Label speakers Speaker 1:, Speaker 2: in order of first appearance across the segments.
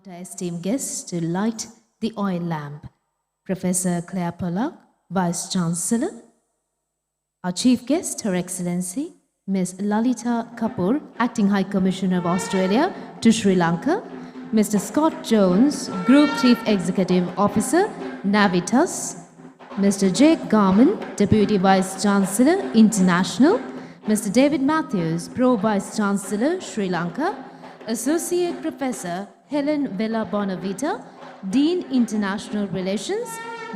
Speaker 1: Our esteemed guests to light the oil lamp. Professor Claire Pollock, Vice Chancellor. Our chief guest, Her Excellency, Ms. Lalita Kapoor, Acting High Commissioner of Australia to Sri Lanka. Mr. Scott Jones, Group Chief Executive Officer, Navitas. Mr. Jake Garman, Deputy Vice Chancellor, International. Mr. David Matthews, Pro Vice Chancellor, Sri Lanka. Associate Professor Helen Vella Bonavita, Dean International Relations.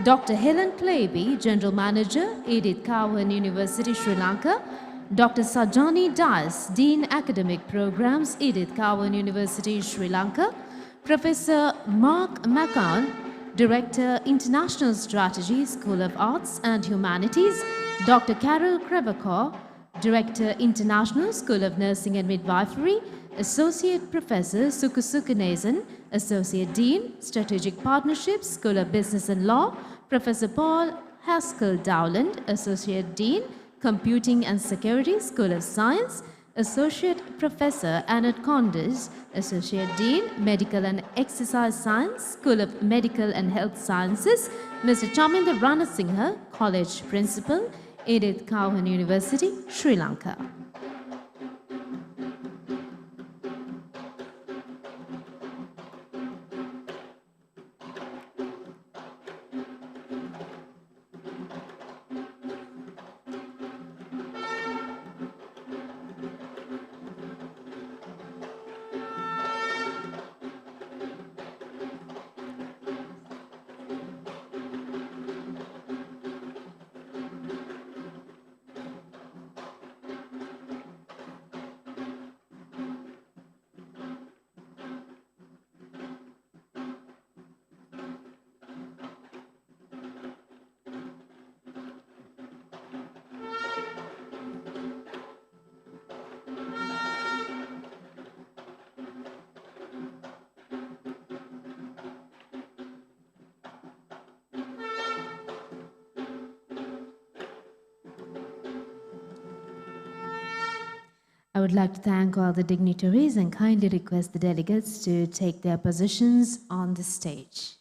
Speaker 1: Dr. Helen Claby, General Manager, Edith, Cowan University, Sri Lanka. Dr. Sajani Das, Dean Academic Programs, Edith, Cowan University, Sri Lanka. Professor Mark Macan, Director, International Strategy, School of Arts and Humanities. Dr. Carol Krevakor, Director, International School of Nursing and Midwifery. Associate Professor Sukusukunazen, Associate Dean, Strategic Partnerships, School of Business and Law. Professor Paul Haskell Dowland, Associate Dean, Computing and Security, School of Science. Associate Professor Annette Condes, Associate Dean, Medical and Exercise Science, School of Medical and Health Sciences. Mr. Chaminda Ranasinghe, College Principal, Edith, Cowan University, Sri Lanka. I would like to thank all the dignitaries and kindly request the delegates to take their positions on the stage.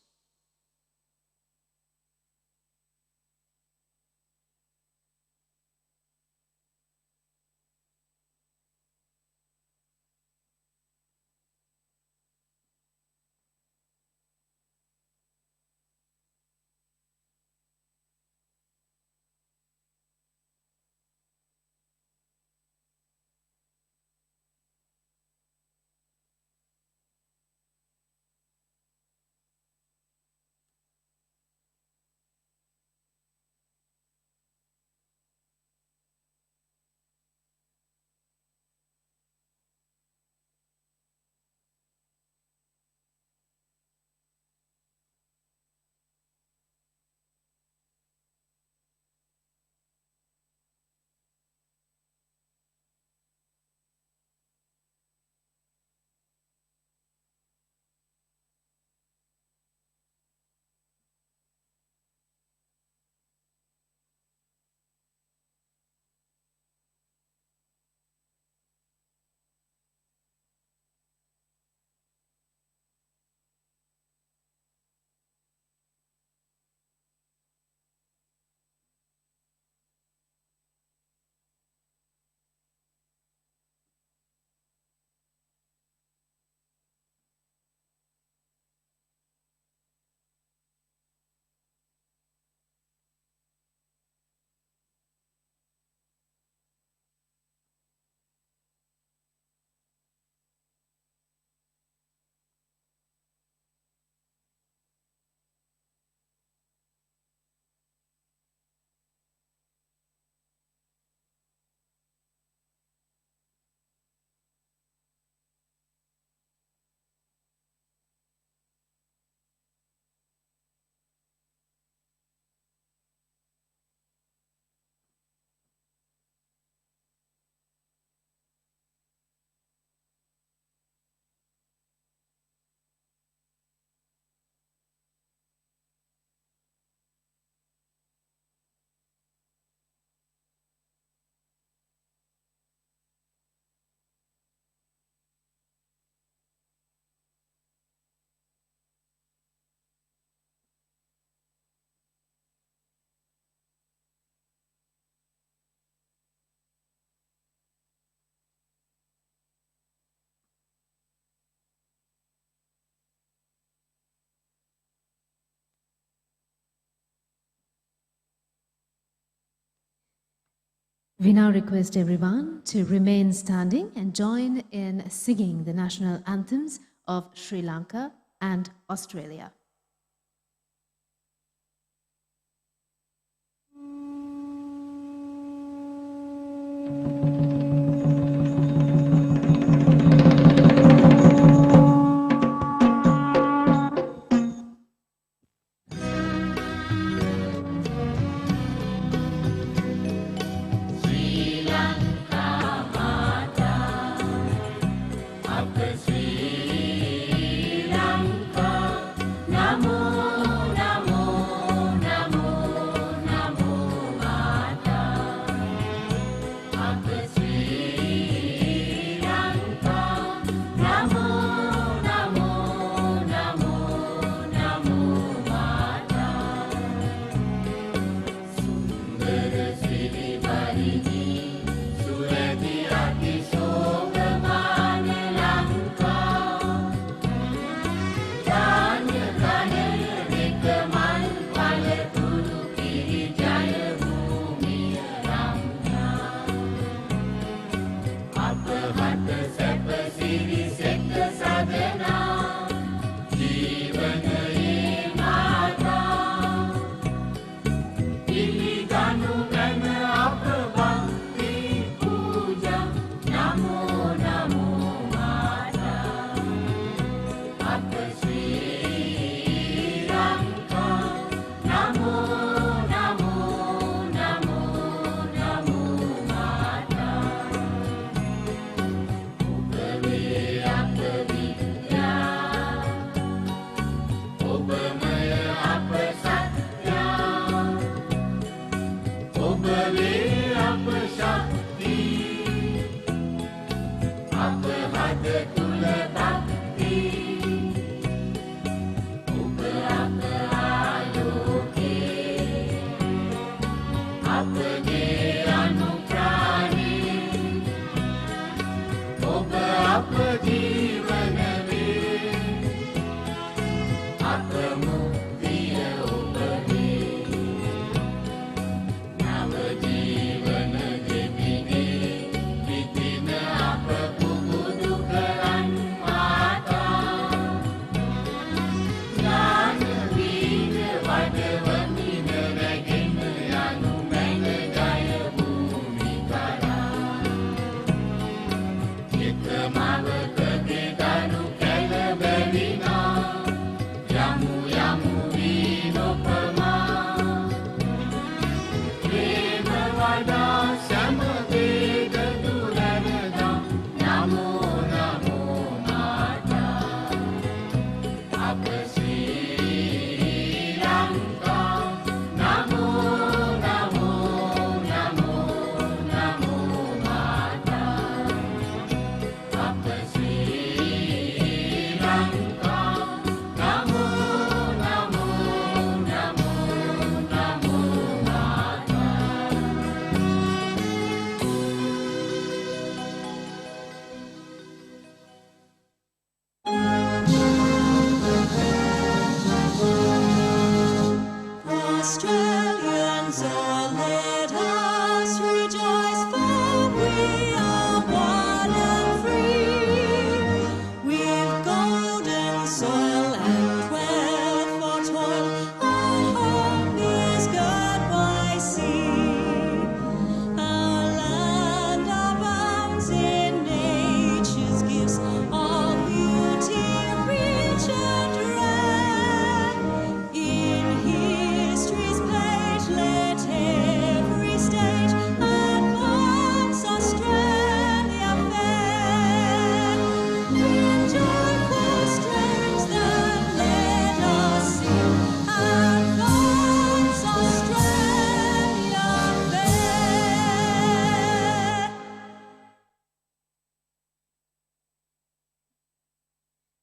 Speaker 1: We now request everyone to remain standing and join in singing the national anthems of Sri Lanka and Australia.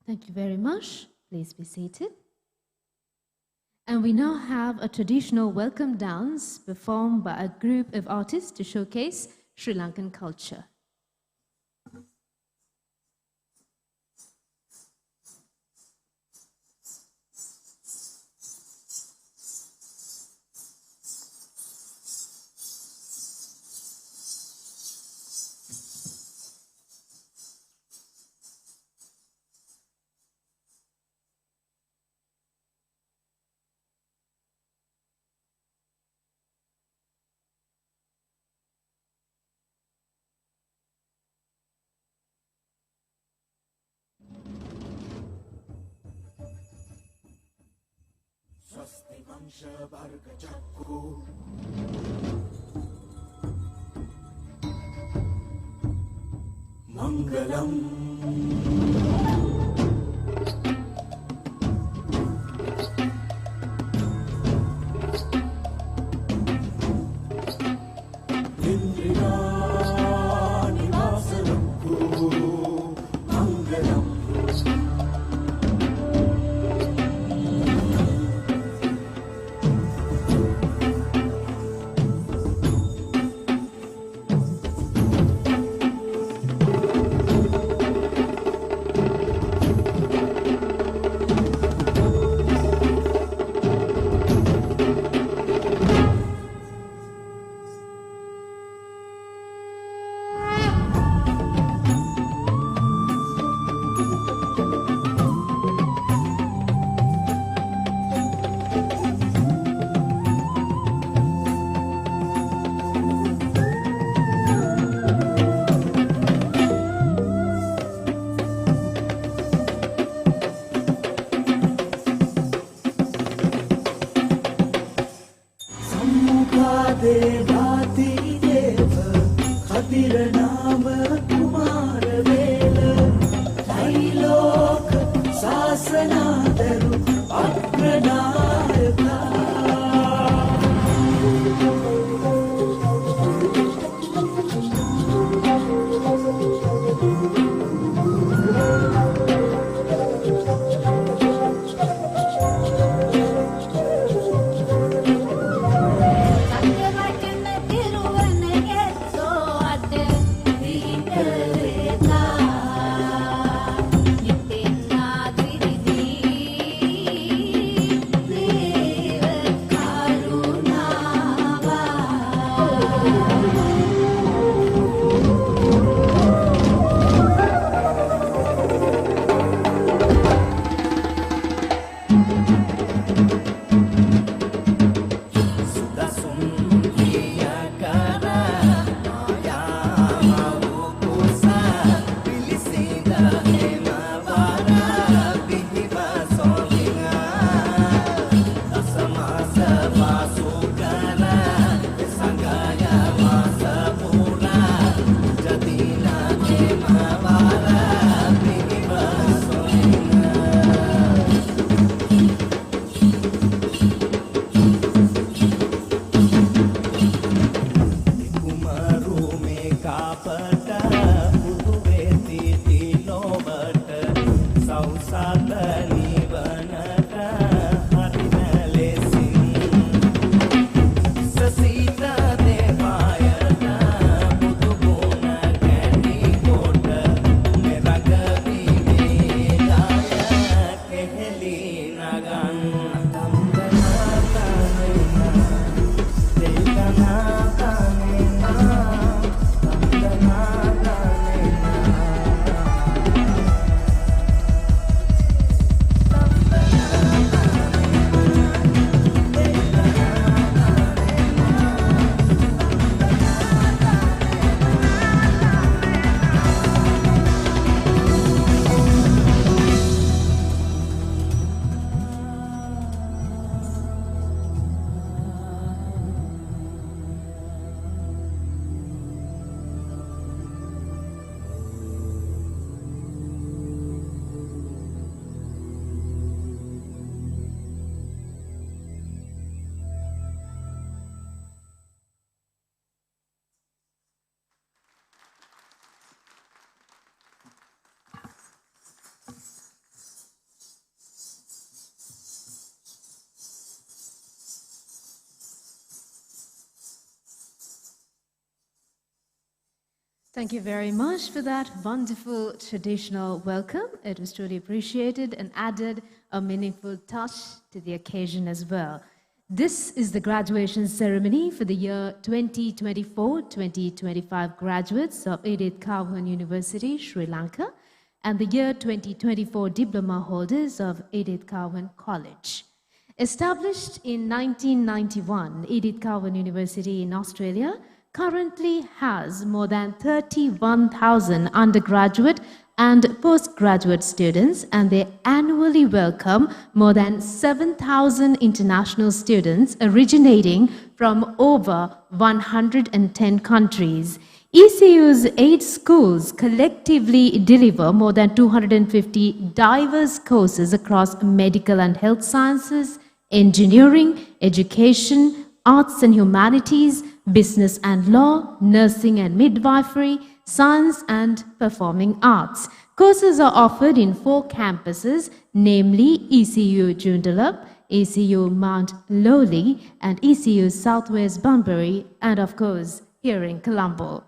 Speaker 1: Thank you very much. Please be seated. And we now have a traditional welcome dance performed by a group of artists to showcase Sri Lankan culture.
Speaker 2: Mangalam
Speaker 1: Thank you very much for that wonderful traditional welcome. It was truly appreciated and added a meaningful touch to the occasion as well. This is the graduation ceremony for the year 2024-2025 graduates of Edith Cowan University, Sri Lanka, and the year 2024 diploma holders of Edith Cowan College. Established in 1991, Edith Cowan University in Australia currently has more than 31,000 undergraduate and postgraduate students, and they annually welcome more than 7,000 international students originating from over 110 countries. ECU's 8 schools collectively deliver more than 250 diverse courses across medical and health sciences, engineering, education, arts and humanities, business and law, nursing and midwifery, science and performing arts. Courses are offered in 4 campuses, namely ECU Joondalup, ECU Mount Lowly, and ECU Southwest Bunbury, and of course, here in Colombo.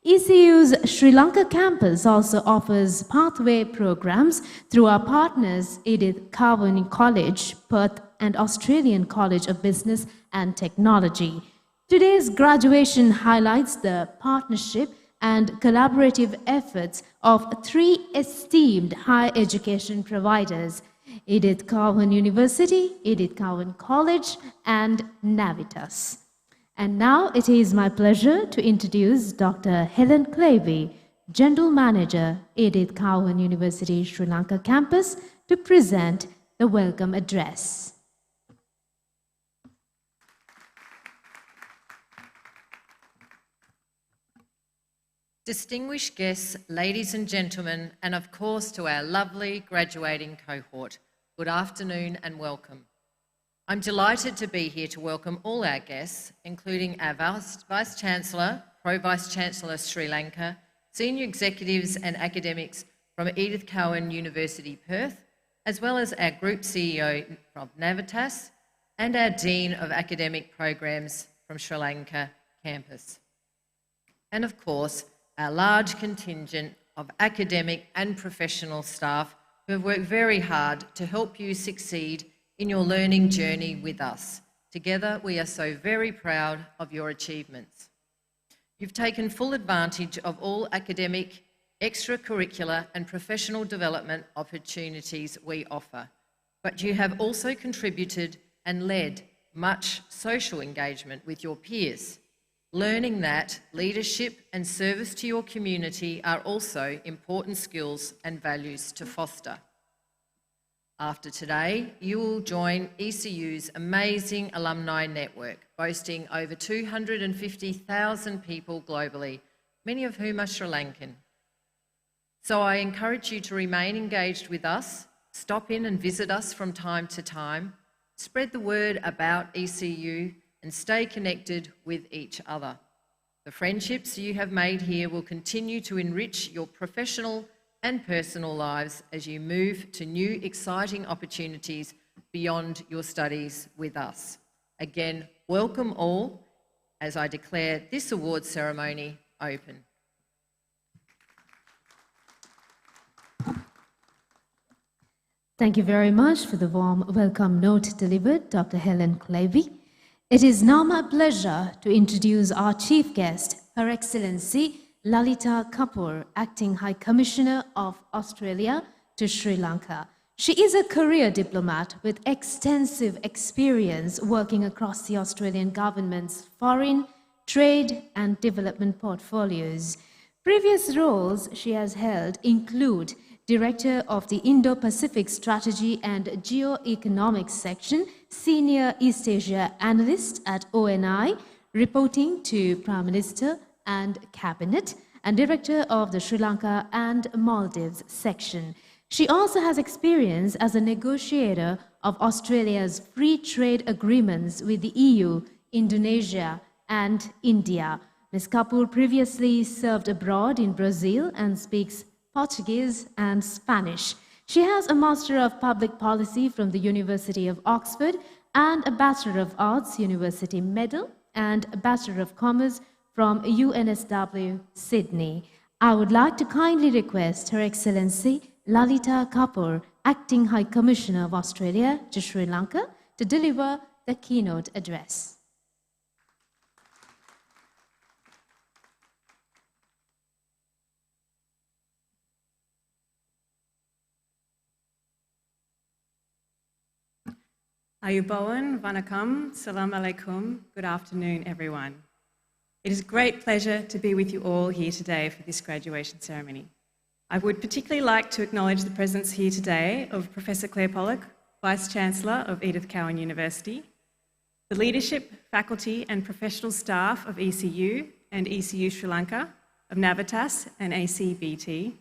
Speaker 1: ECU's Sri Lanka campus also offers pathway programs through our partners Edith Cowan College, Perth, and Australian College of Business and Technology. Today's graduation highlights the partnership and collaborative efforts of 3 esteemed higher education providers: Edith Cowan University, Edith Cowan College, and Navitas. And now it is my pleasure to introduce Dr. Helen Clavey, General Manager, Edith Cowan University Sri Lanka campus, to present the welcome address.
Speaker 3: Distinguished guests, ladies and gentlemen, and of course to our lovely graduating cohort, good afternoon and welcome. I'm delighted to be here to welcome all our guests, including our Vice Chancellor, Pro-Vice Chancellor Sri Lanka, senior executives and academics from Edith Cowan University Perth, as well as our Group CEO from Navitas, and our Dean of Academic Programs from Sri Lanka campus. And of course, our large contingent of academic and professional staff who have worked very hard to help you succeed in your learning journey with us. Together, we are so very proud of your achievements. You've taken full advantage of all academic, extracurricular and professional development opportunities we offer, but you have also contributed and led much social engagement with your peers, learning that leadership and service to your community are also important skills and values to foster. After today, you will join ECU's amazing alumni network, boasting over 250,000 people globally, many of whom are Sri Lankan. So I encourage you to remain engaged with us, stop in and visit us from time to time, spread the word about ECU, and stay connected with each other. The friendships you have made here will continue to enrich your professional and personal lives as you move to new exciting opportunities beyond your studies with us. Again, welcome all as I declare this awards ceremony open.
Speaker 1: Thank you very much for the warm welcome note delivered, Dr. Helen Clavey. It is now my pleasure to introduce our chief guest, Her Excellency Lalita Kapoor, Acting High Commissioner of Australia to Sri Lanka. She is a career diplomat with extensive experience working across the Australian government's foreign, trade and development portfolios. Previous roles she has held include Director of the Indo-Pacific Strategy and Geo-Economics Section, Senior East Asia Analyst at ONI, reporting to Prime Minister and Cabinet, and Director of the Sri Lanka and Maldives Section. She also has experience as a negotiator of Australia's free trade agreements with the EU, Indonesia, and India. Ms. Kapoor previously served abroad in Brazil and speaks Portuguese and Spanish. She has a Master of Public Policy from the University of Oxford and a Bachelor of Arts University Medal and a Bachelor of Commerce from UNSW Sydney. I would like to kindly request Her Excellency Lalita Kapoor, Acting High Commissioner of Australia to Sri Lanka, to deliver the keynote address.
Speaker 4: Ayubowan, Vanakkam, Salam Alaikum, good afternoon everyone. It is a great pleasure to be with you all here today for this graduation ceremony. I would particularly like to acknowledge the presence here today of Professor Claire Pollock, Vice-Chancellor of Edith Cowan University, the leadership, faculty and professional staff of ECU and ECU Sri Lanka, of Navitas and ACBT,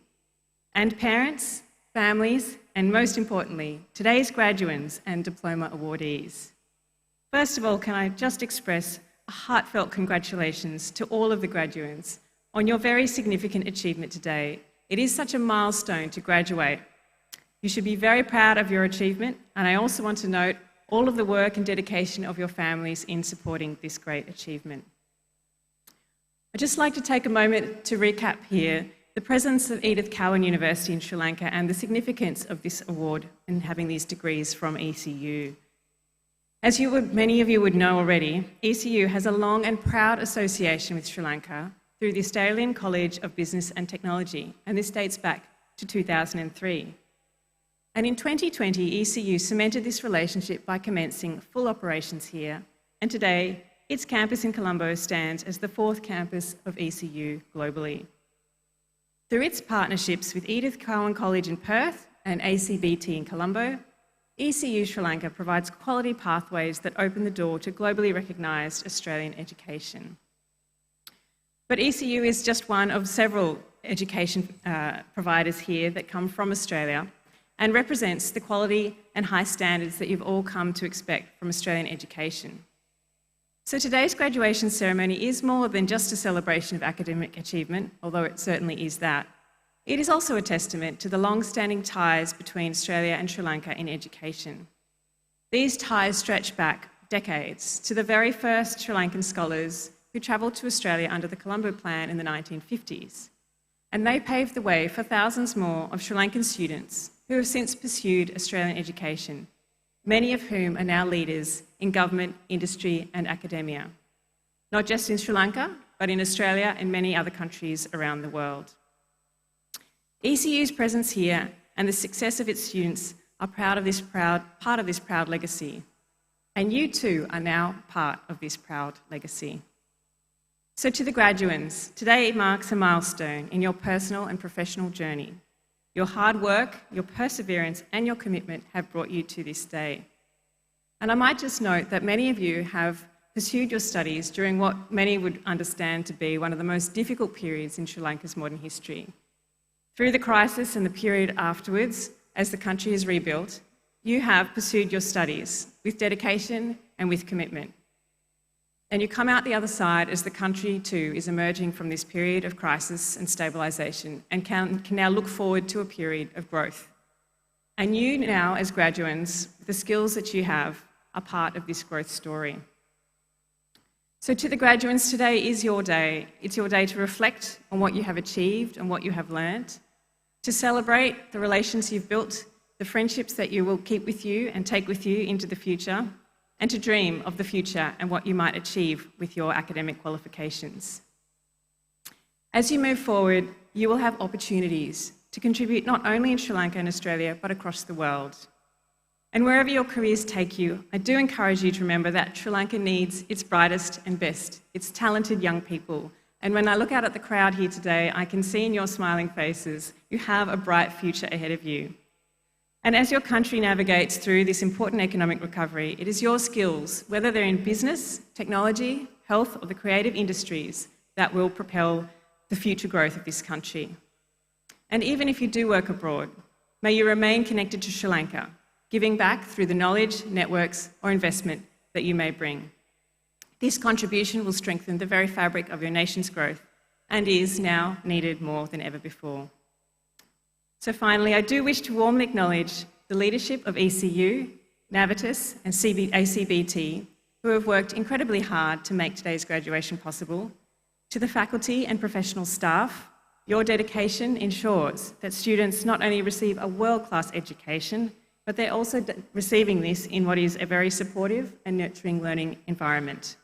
Speaker 4: and parents, families, and most importantly, today's graduates and diploma awardees. First of all, can I just express a heartfelt congratulations to all of the graduates on your very significant achievement today. It is such a milestone to graduate. You should be very proud of your achievement, and I also want to note all of the work and dedication of your families in supporting this great achievement. I'd just like to take a moment to recap here the presence of Edith Cowan University in Sri Lanka and the significance of this award and having these degrees from ECU. As many of you would know already, ECU has a long and proud association with Sri Lanka through the Australian College of Business and Technology, and this dates back to 2003. And in 2020, ECU cemented this relationship by commencing full operations here, and today, its campus in Colombo stands as the 4th campus of ECU globally. Through its partnerships with Edith Cowan College in Perth and ACBT in Colombo, ECU Sri Lanka provides quality pathways that open the door to globally recognised Australian education. But ECU is just one of several education providers here that come from Australia and represents the quality and high standards that you've all come to expect from Australian education. So today's graduation ceremony is more than just a celebration of academic achievement, although it certainly is that. It is also a testament to the long-standing ties between Australia and Sri Lanka in education. These ties stretch back decades to the very first Sri Lankan scholars who travelled to Australia under the Colombo Plan in the 1950s. And they paved the way for thousands more of Sri Lankan students who have since pursued Australian education, many of whom are now leaders in government, industry and academia, not just in Sri Lanka, but in Australia and many other countries around the world. ECU's presence here and the success of its students are part of this proud legacy. And you too are now part of this proud legacy. So to the graduates, today marks a milestone in your personal and professional journey. Your hard work, your perseverance and your commitment have brought you to this day. And I might just note that many of you have pursued your studies during what many would understand to be one of the most difficult periods in Sri Lanka's modern history. Through the crisis and the period afterwards, as the country is rebuilt, you have pursued your studies with dedication and with commitment. And you come out the other side as the country too is emerging from this period of crisis and stabilisation and can now look forward to a period of growth. And you now, as graduates, the skills that you have are part of this growth story. So to the graduates, today is your day. It's your day to reflect on what you have achieved and what you have learned, to celebrate the relations you've built, the friendships that you will keep with you and take with you into the future, and to dream of the future and what you might achieve with your academic qualifications. As you move forward, you will have opportunities to contribute not only in Sri Lanka and Australia, but across the world. And wherever your careers take you, I do encourage you to remember that Sri Lanka needs its brightest and best, its talented young people. And when I look out at the crowd here today, I can see in your smiling faces, you have a bright future ahead of you. And as your country navigates through this important economic recovery, it is your skills, whether they're in business, technology, health, or the creative industries, that will propel the future growth of this country. And even if you do work abroad, may you remain connected to Sri Lanka, giving back through the knowledge, networks, or investment that you may bring. This contribution will strengthen the very fabric of your nation's growth and is now needed more than ever before. So finally, I do wish to warmly acknowledge the leadership of ECU, Navitas and ACBT, who have worked incredibly hard to make today's graduation possible. To the faculty and professional staff, your dedication ensures that students not only receive a world-class education, but they're also receiving this in what is a very supportive and nurturing learning environment.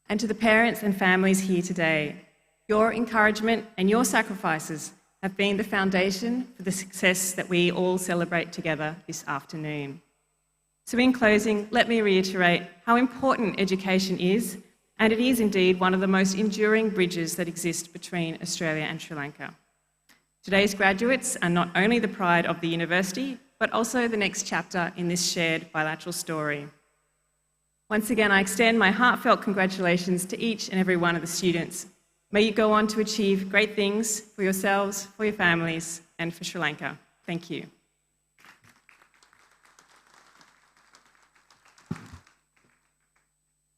Speaker 4: And to the parents and families here today, your encouragement and your sacrifices have been the foundation for the success that we all celebrate together this afternoon. So in closing, let me reiterate how important education is, and it is indeed one of the most enduring bridges that exist between Australia and Sri Lanka. Today's graduates are not only the pride of the university, but also the next chapter in this shared bilateral story. Once again, I extend my heartfelt congratulations to each and every one of the students. May you go on to achieve great things for yourselves, for your families, and for Sri Lanka. Thank you.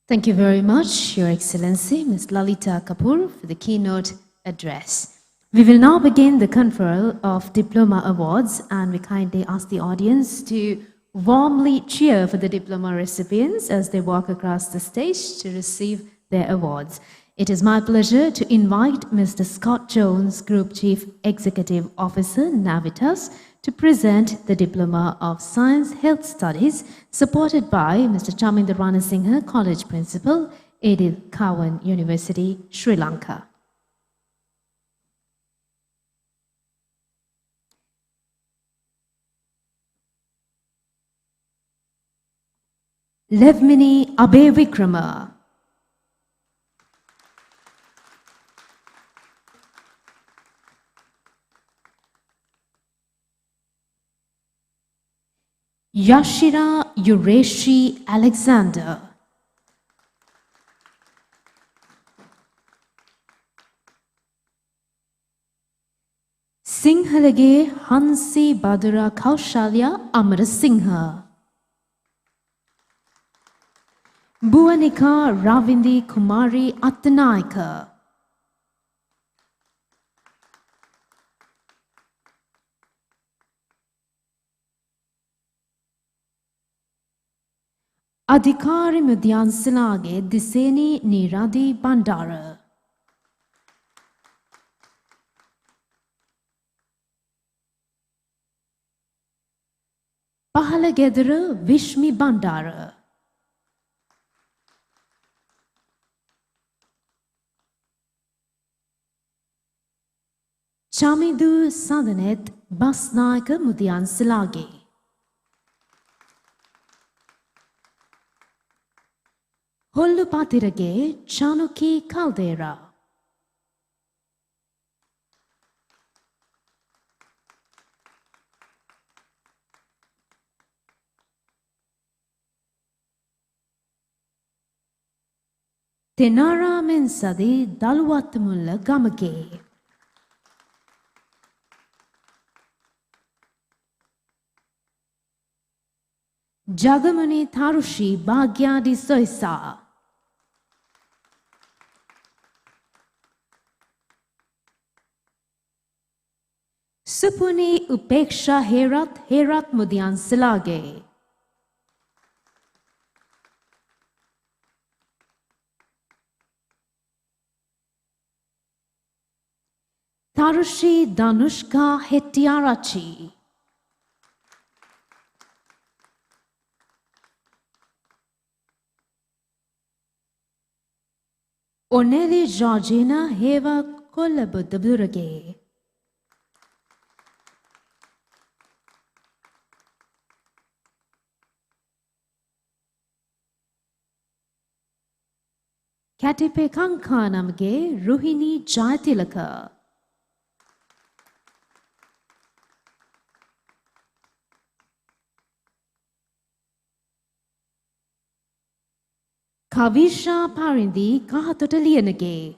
Speaker 1: Thank you very much, Your Excellency, Ms. Lalita Kapoor, for the keynote address. We will now begin the conferral of Diploma Awards, and we kindly ask the audience to warmly cheer for the diploma recipients as they walk across the stage to receive their awards. It is my pleasure to invite Mr. Scott Jones, Group Chief Executive Officer, Navitas, to present the Diploma of Science Health Studies, supported by Mr. Chaminda Ranasinghe, College Principal, Edith, Cowan University, Sri Lanka. Levmini Abevikrama. Yashira Ureshi Alexander. Sinhalage Hansi Badura Kaushalya Amarasingha. Bhuvanika Ravindi Kumari Attanayaka. Adhikari Mudyansilage Diseni Niradi Bandara. Pahalagedara Vishmi Bandara. Chamidu Sadanet Basnaika Mudyansilage. Hollupatirage Chanuki Caldera. Tenara Mensadi Daluwatmulla Gamage. Jagamani Tarushi Bhagyadi Soisa. Supuni Upeksha Herat Mudyansilage. Tarushi Danushka Hettiarachi. Oneli Georgina Heva Kollabudabdurage. Katipe Kankanamge Ruhini Jaitilaka. Kavisha Parindi Kahatotalianage.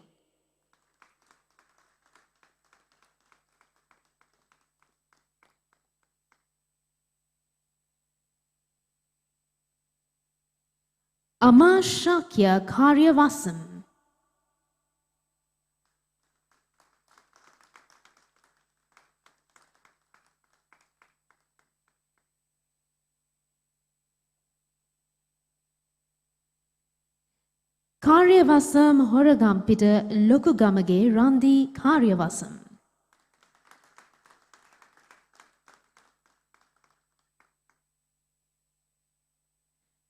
Speaker 1: Amashakya Karyavasam. Karyavasam Horagampita Lokugamage Randi Karyavasam.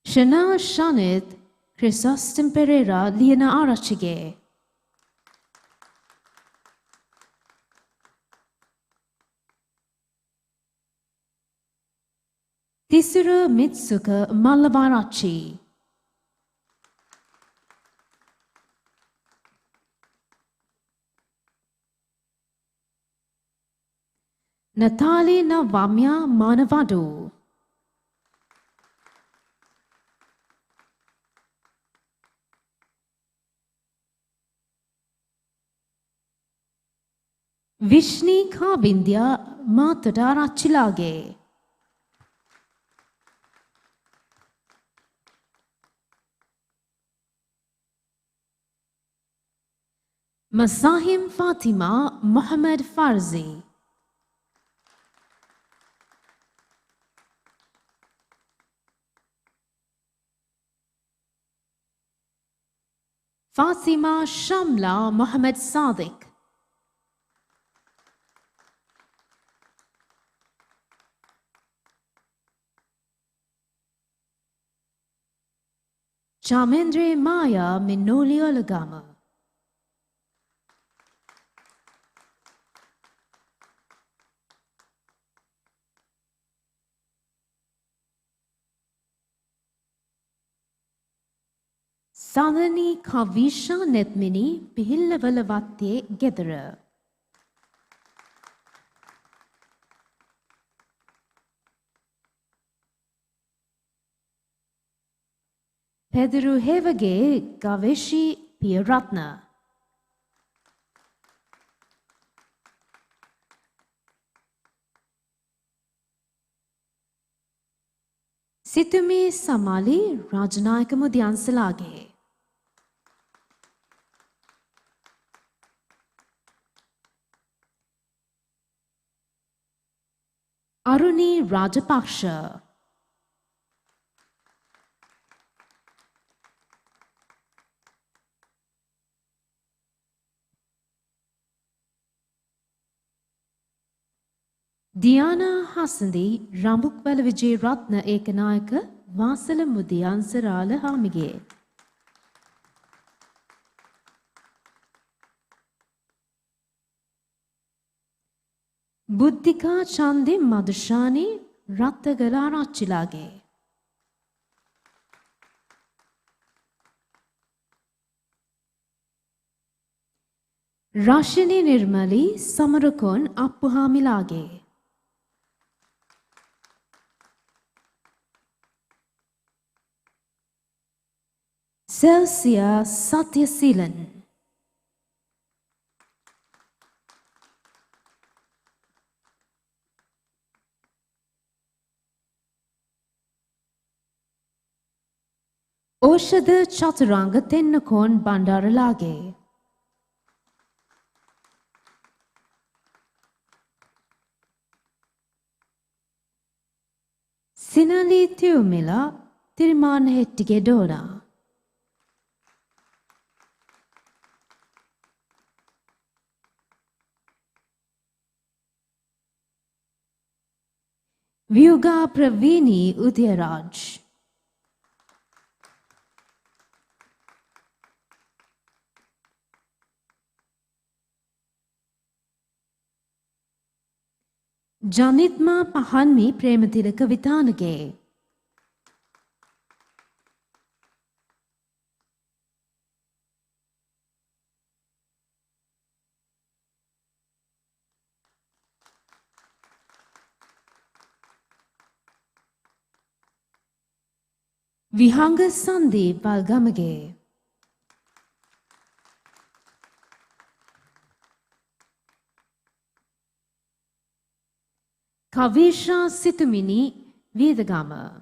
Speaker 1: Shana Shanit Chrysostom Pereira Liana Arachige. Tisura Mitsuka Malabarachi. Natalina Vamya Manavadu. Vishni Kavindya Matata Rachilage. Masahim Fatima Mohammed Farzi. Fatima Shamla Mohammed Sadiq. Chamendre Maya Minoli Olagama. Sadhani Kavisha Netmini Pihilla Valavate Gedara. Pedru Hevage Gaveshi Piratna. Situmi Samali Rajanayaka Mudyansalage. Aruni Rajapaksha. Diana Hasandi Rambukbala Vijay Ratna Ekanayaka Vasala Mudyansarala Hamige. Buddhika Chandi Madhushani Rattagala Rachilage. Rashini Nirmali Samarakon Appuhamilage. Celsia Satyasilan. Oshada Chaturanga Tennakon Bandaralage. Sinali Thiumila Tirman Hettigedora. Vyuga Pravini Udyaraj. Janitma Pahanmi Prematilaka Vitanage. Vihanga Sandi Balgamage. Kavisha Situmini Vedagama.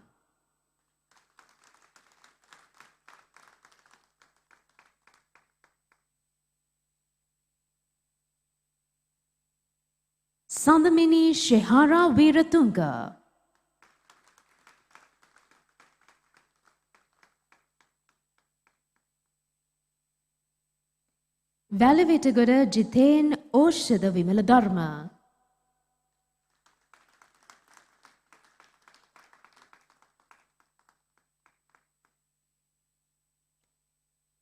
Speaker 1: Sandamini Shehara Viratunga. Valavitagura Jiten Oshada Vimala Dharma.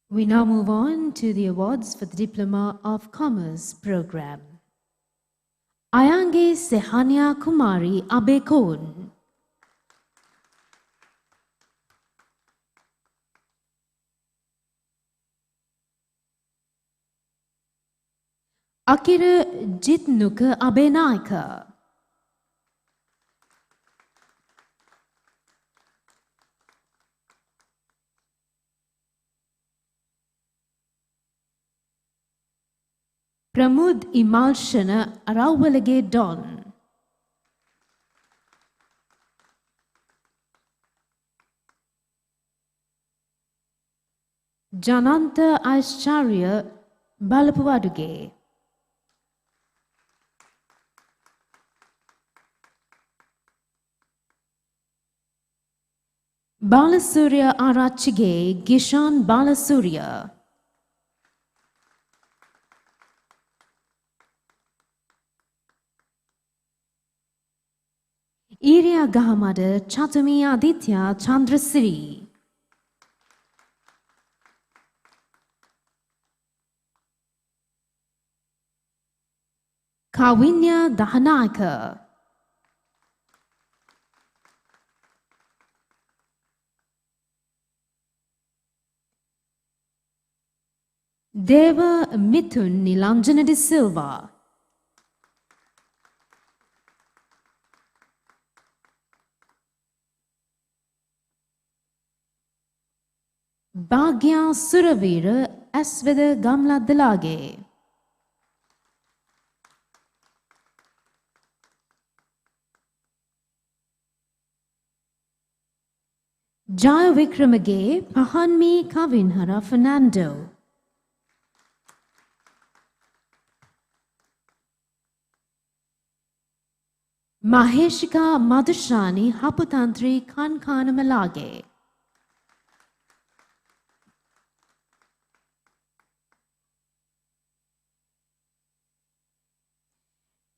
Speaker 1: We now move on to the awards for the Diploma of Commerce program. Ayange Sehania Kumari Abekon. Akira Jitnuka Abenayaka. ප්‍රමුද් ඉමල්ෂණ අරව්වලගේ Don ජනන්ත ආශ්චර්ය බලපුවඩුගේ බාලසූරිය ආරච්චිගේ ගිෂාන් බාලසූරිය ඊරියා ගහමඩ චතුමී ආදිත්‍ය චන්ද්‍රසිරි කවින්‍ය දහනායක දේව මිතුන් නිලංජන D Silva භාග්‍යා සුරවීර ඇස්වෙද ගම්ලද්දලාගේ ජය වික්‍රමගේ පහන්මී කවින්හර ෆර්නෑන්ඩෝ මහේෂිකා මදුෂානි හපුතන්ත්‍රී කන්කානමලාගේ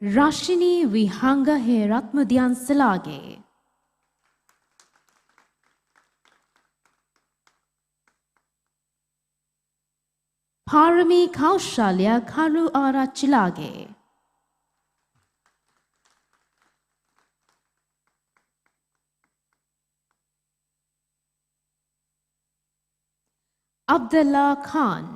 Speaker 1: රශිනී විහංග හේරත්මදියන්සලාගේ පාරමී කෞශල්‍ය කරු Arachchilage අබ්දල්ලා Khan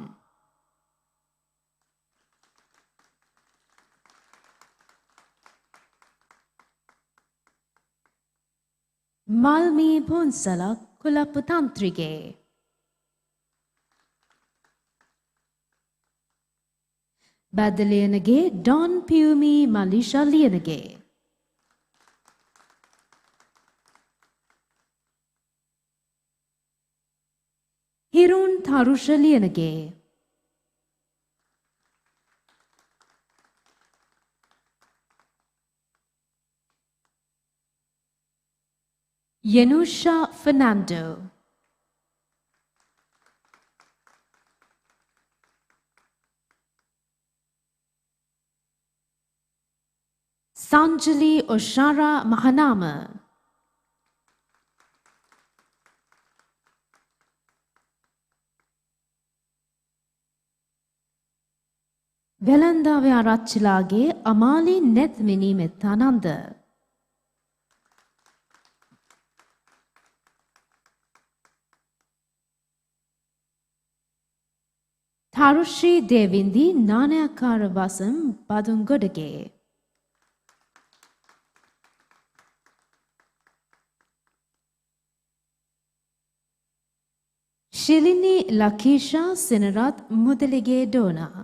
Speaker 1: මල්මී පොන්සල කුලප්පු තන්ත්‍රිගේ බැදලියනගේ Don පියුමී මලිෂා Liyanage හිරුන් තරුෂ Liyanage යනුෂා Fernando සංජලි ඔෂාරා Mahanama වෙළන්දාවේ Arachchilage Amali නැත්මිනී මෙත්තානන්ද තරුශ්‍රී දේවින්දි Nanayakkara වසම් බදුන්ගොඩගේ ශිලිනි ලකීෂා Senarath Mudalige ඩෝනා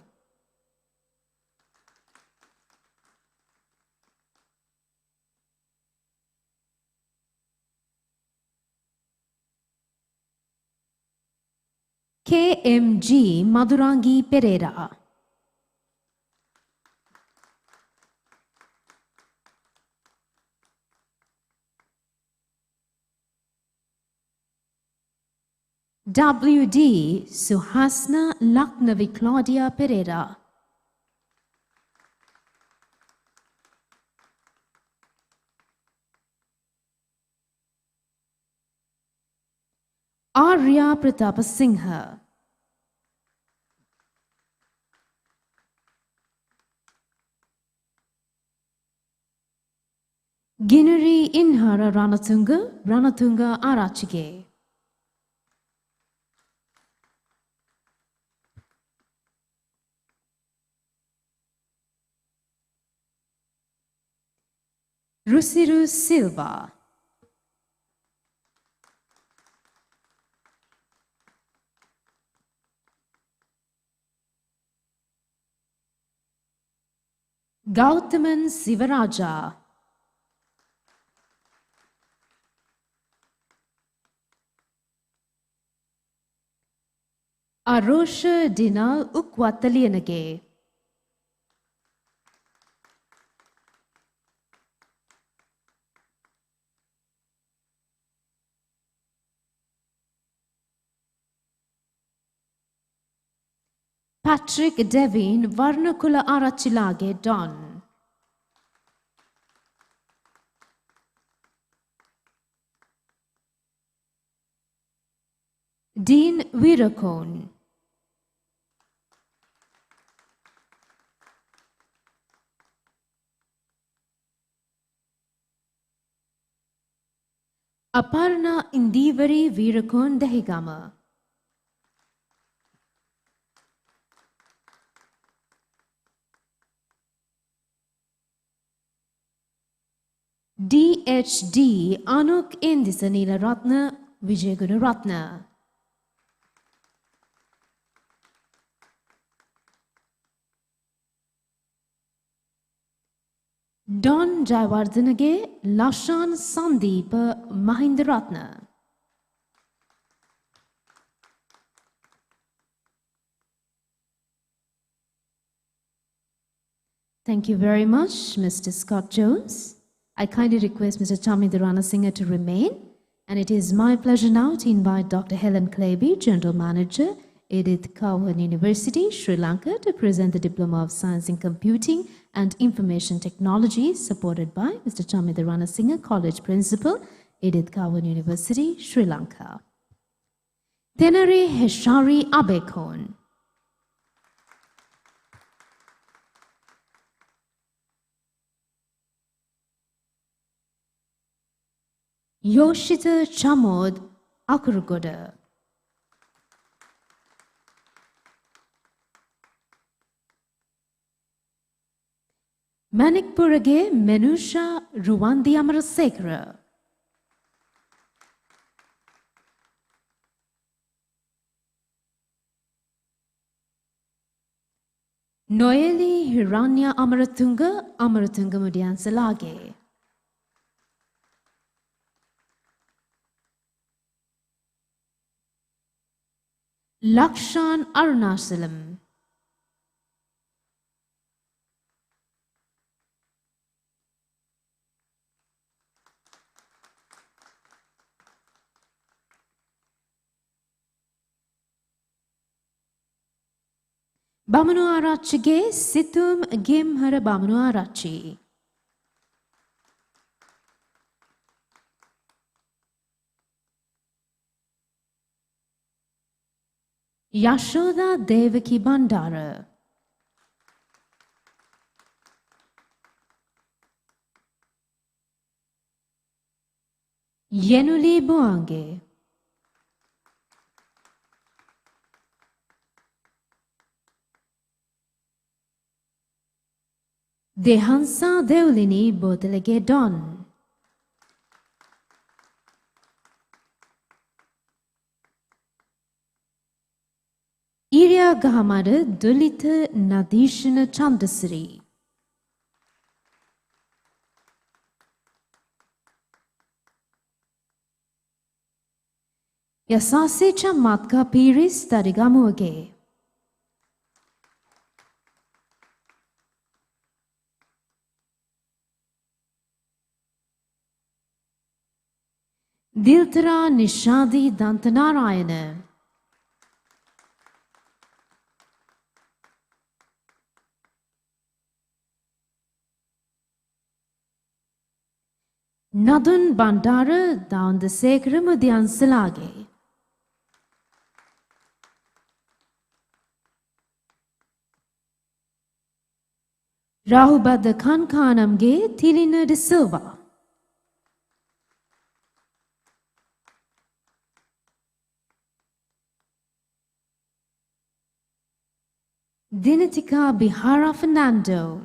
Speaker 1: KMG මදුරාංගී Perera WD Suhasna Laknavi Claudia Pereira Arya Pratap Singha Ginari Inhara Ranatunga Arachige Rusiru Silva Gautaman Sivaraja. Arosha Dina Ukwatalianage. Patrick Devin Varnakula Arachilage Don. Dean Virakon. Aparna Indivari Virakon Dehigama. DHD Anuk Indisanila Ratna Vijayaguna Ratna. Don Jayawardhanage Lashan Sandeep Mahindaratna. Thank you very much, Mr. Scott Jones. I kindly request Mr. Chamindra Singh to remain, and it is my pleasure now to invite Dr. Helen Claby, General Manager, Edith, Cowan University, Sri Lanka, to present the Diploma of Science in Computing and Information Technology, supported by Mr. Chamindra Singh, College Principal, Edith, Cowan University, Sri Lanka. Tenare Heshari Abekon. Yoshita Chamod Akurgoda. Manikpurage Menusha Ruwandi Amarasekara. Noeli Hiranya Amaratunga Mudian Salage. Lakshan Arunachalam. Bamanu Arachige Situm Gimhara Bamanu Arachi. Yashoda Devaki Bandara. Yenuli Buange. Dehansa Deulini Botelege Don. Iria Gahamada Dulita Nadishina Chandasri. Yasase Chamatka Piris Tarigamuage. Diltara Nishadi Dantanarayana. Nadun Bandara down the Sekramudyan Salage. Rahubada Kankanamge Tilina de Silva. Dinatika Bihara Fernando.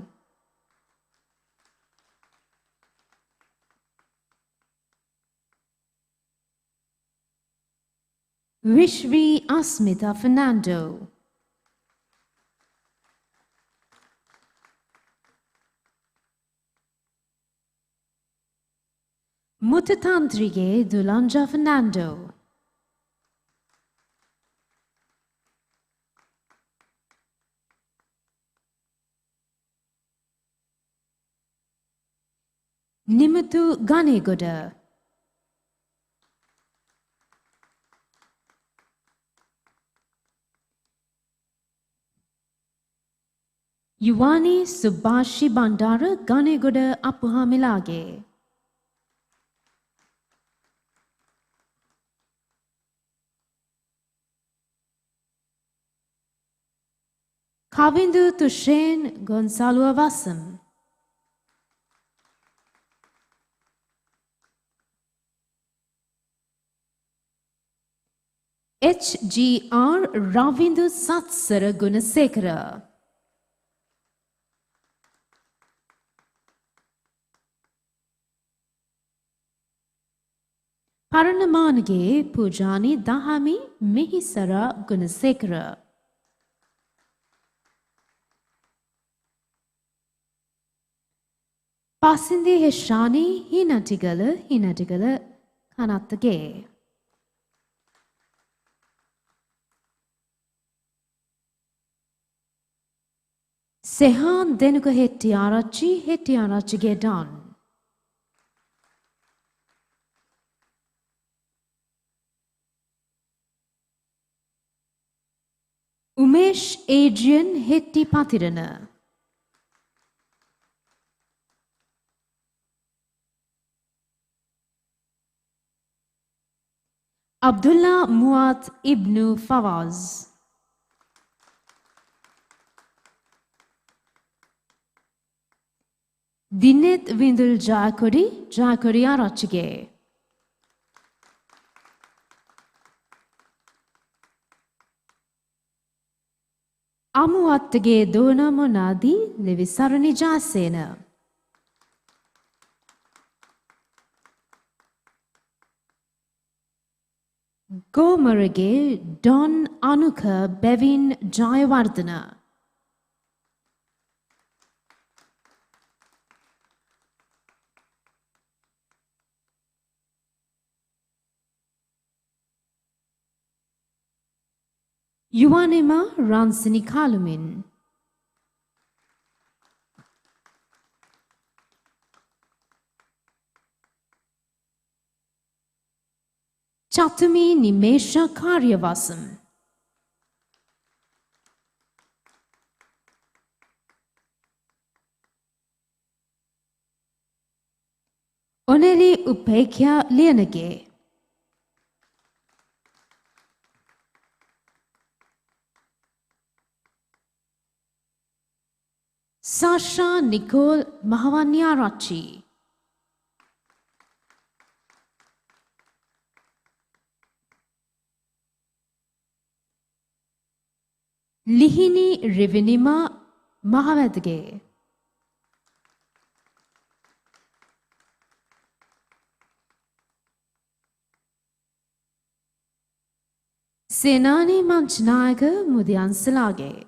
Speaker 1: Vishvi Asmita Fernando. Mutatantrige Dulanja Fernando. Nimutu Ganegoda. Yuwani Subhashi Bandara Ganegoda Apuhamilage. Kavindu Tushen Gonzalo Avasam. HGR Ravindu Satsara Gunasekara. Paranamanage Pujani Dahami Mihisara Gunasekara. Pasinde Heshani Hinatigala Kanatage. Sehan Denuka Hetiarachi Gedan. Umesh Adrian Heti Patirana. Abdullah Muat Ibnu Fawaz. Dinet Vindul Jakori Arachige. Amuattage Dona Monadi Levisarani Jasena. Gomarage Don Anuka Bevin Jayawardana. Yuanema Ransini Kalumin. Chatumi Nimesha Karyavasam. Oneli Upekya Lianage. Sasha Nicole Mahavanyarachi. Lihini Rivinima Mahavadge. Senani Manchnayaka Mudyansalage.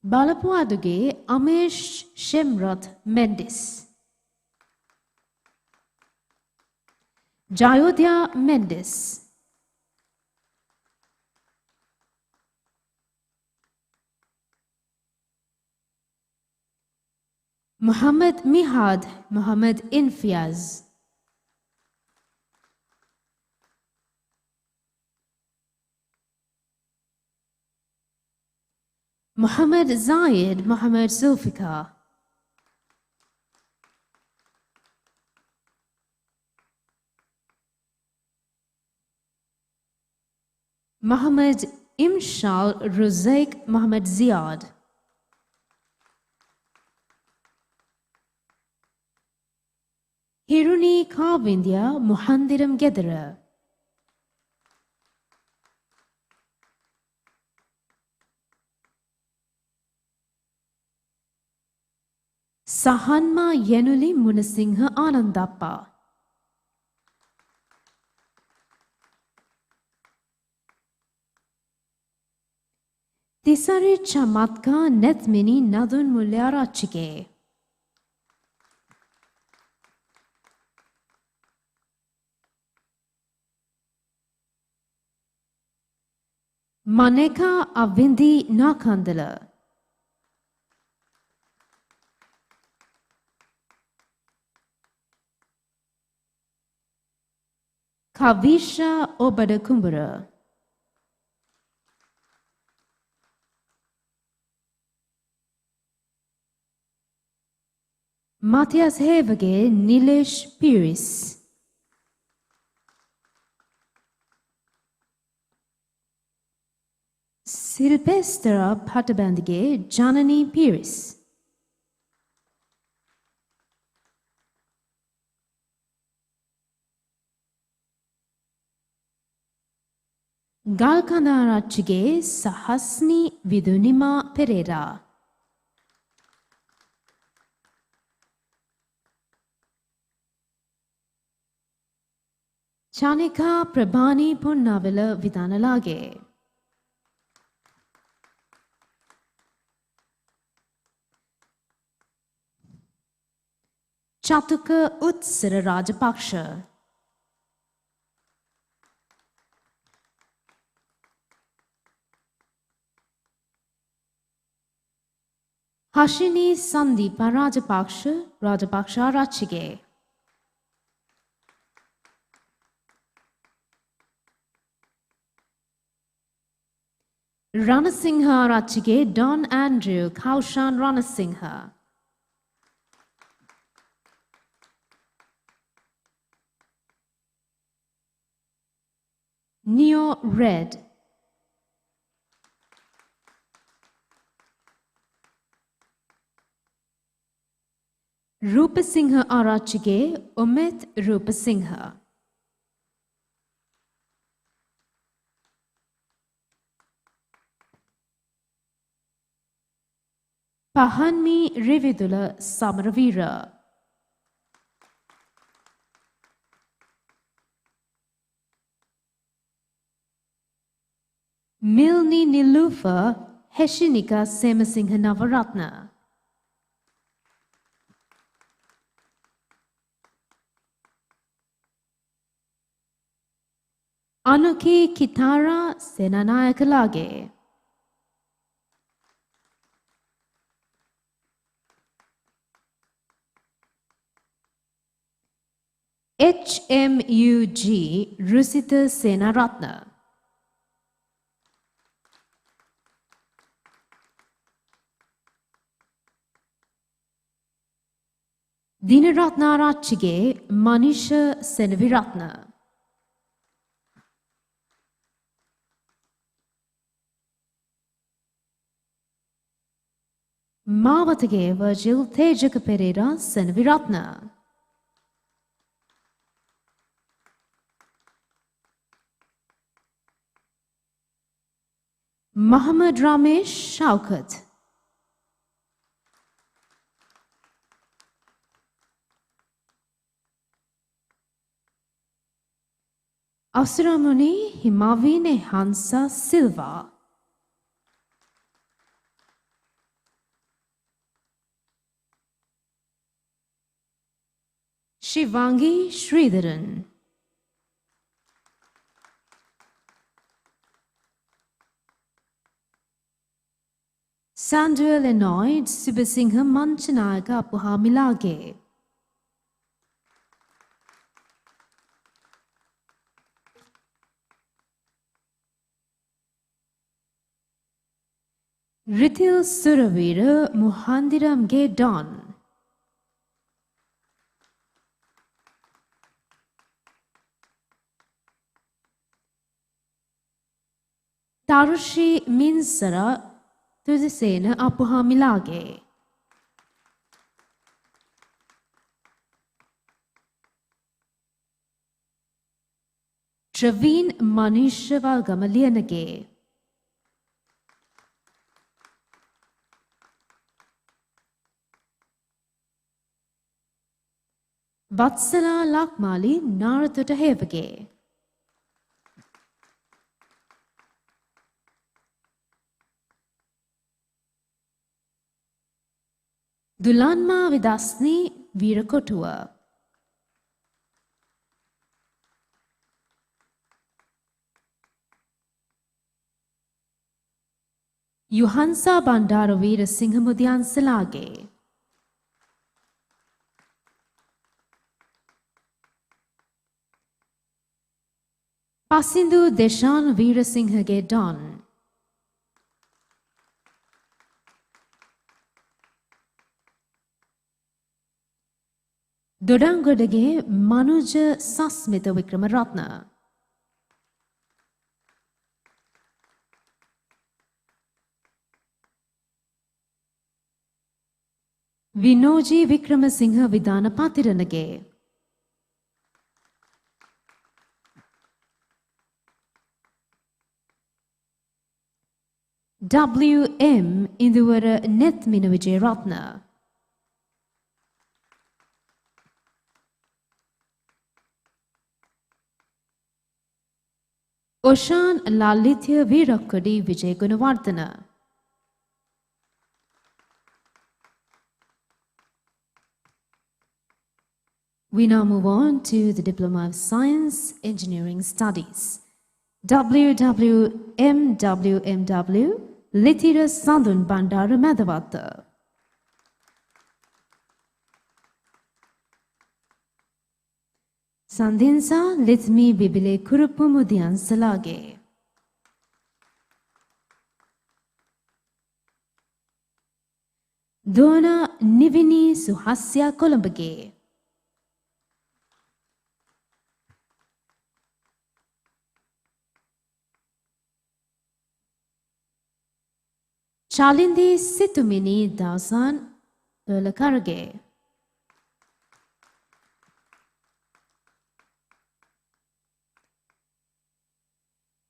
Speaker 1: Balapuaduge Amesh Shemrat Mendis. Jayodhya Mendes. Muhammad Mihad Muhammad Infiaz. Muhammad Zayed Muhammad Zulfikar. Muhammad Imshal Ruzaik Muhammad Ziad. Hiruni Kavindya Muhandiram Gedera. Sahanma Yenuli Munasingha Anandappa. Tisari chamatka netmini nadun mulyarachike. Maneka avindi nakandala. Kavisha obada kumbura. Matthias Hevage Nilesh Piris. Silvestra Patabandige Janani Piris. Galkanarachige Sahasni Vidunima Pereira. Chanika Prabhani Punnavila Vidanalage. Chatuka Utsara Rajapaksha. Hashini Sandeepa Rajapaksha Rajapaksha Rachige. Ranasingha Rachige Don Andrew Kaushan Ranasingha. Neo Red. Rupasingha Arachige Umit Rupasingha. Pahanmi Rividula Samaravira. Milni Nilufa Heshinika Semasingha Navaratna. Anuki Kitara Senanayakalage. HMUG Rusita Senaratna. Dinaratna Rachige Manisha Senaviratna. Mavatage Virgil Tejaka Pereira Senaviratna. Muhammad Ramesh Shaukat. Asuramuni Himavine Hansa Silva. Shivangi Sridharan. Samuel Enoid Subasingha Manchanayaka Puhamilage. Rithil Suravira Muhandiram Ge Don. Tarushi Minsara Tudisena Apuhamilage. Traveen Manishava Gamalianage. Vatsala Lakmali Naratuta Hevage. Dulanma Vidasni Virakotua. Yuhansa Bandaravira Singhamudyan Salage. Pasindu Deshan Veerasinghage Don. Dodangodage Manuja Sasmita Vikramaratna. Vinoji Vikramasinghe Vidana Patiranage. W.M. Induvara Nethmina Vijayaratna. Oshan Lalithya Virakadi Vijay Gunavardhana. We now move on to the Diploma of Science Engineering Studies. WWMWMW Litira Sandun Bandara Madhavata. Sandhinsa Lithmi Bibile Kurupumudian Salage. Dona Nivini Suhasya Kolambage. Chalindi Situmini Dasan Dolakarage.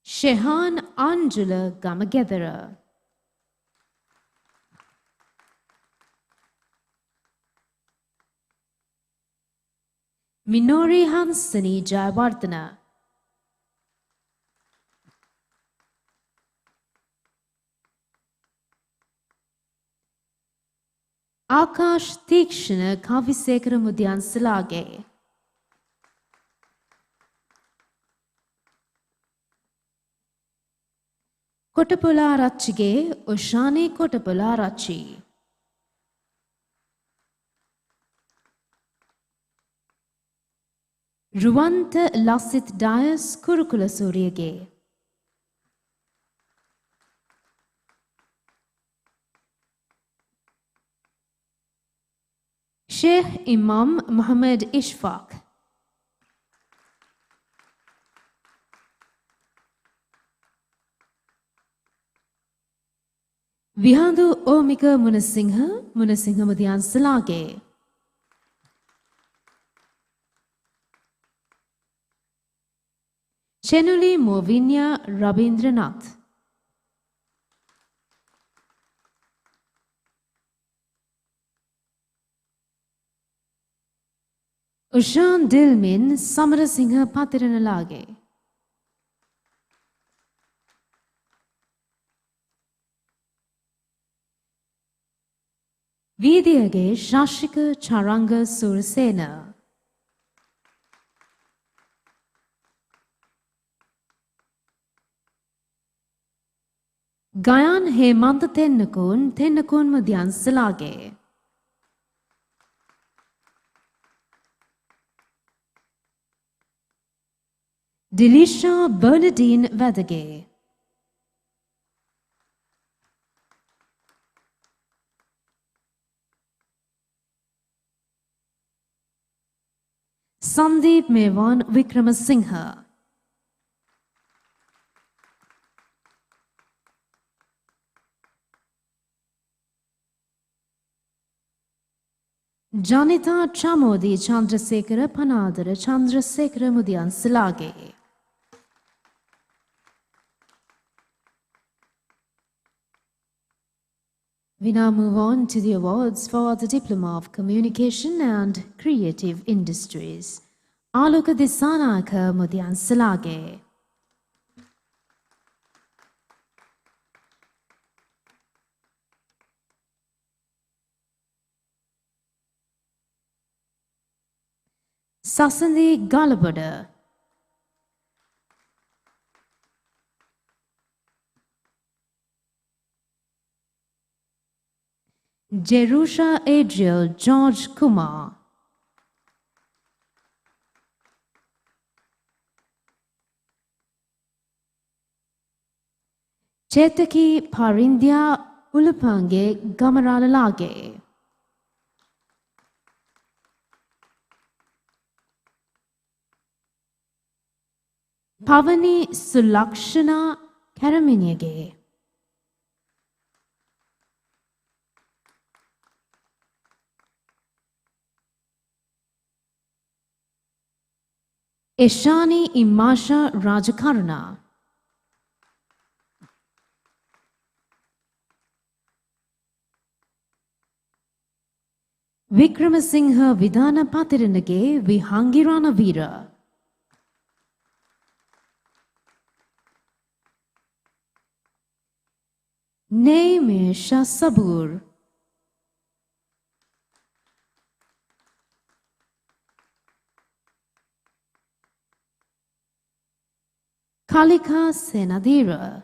Speaker 1: Shehan Anjula Gamagethera. Minori Hansani Jayavardhana. Akash Tikshana Kavisekara Mudyan Salage. Kotapula Rachige Oshani Kotapula Rachi. Ruwanta Lasit Dias Kurukula Suryage. Sheikh Imam Muhammad Ishfaq. Vihandu Omika Munasingha Mudyan Salage. Chenuli Movinya Rabindranath. Ushan Dilmin Samarasingha Patiranalage. Vidyage Shashika Charanga Surasena. Gayan Hemanta Tennakun Mudyan Salage. Delisha Bernadine Vedage. Sandeep Mevan Vikramasinghe. Janita Chamodi Chandrasekara Panadara Chandrasekara Mudyan Salage. We now move on to the awards for the Diploma of Communication and Creative Industries. Aloka Disanaka Mudyan Salage. Sasandi Galaboda. Jerusha Adriel George Kumar. Chetaki Parindya Ulupange Gamaralalage. Pavani Sulakshana Karaminiage. Ishani Imasha Rajakarna. Vikramasinghe Vidhana Patirinage Vihangirana Veera. Nemesha Sabur. Kalika Senadira.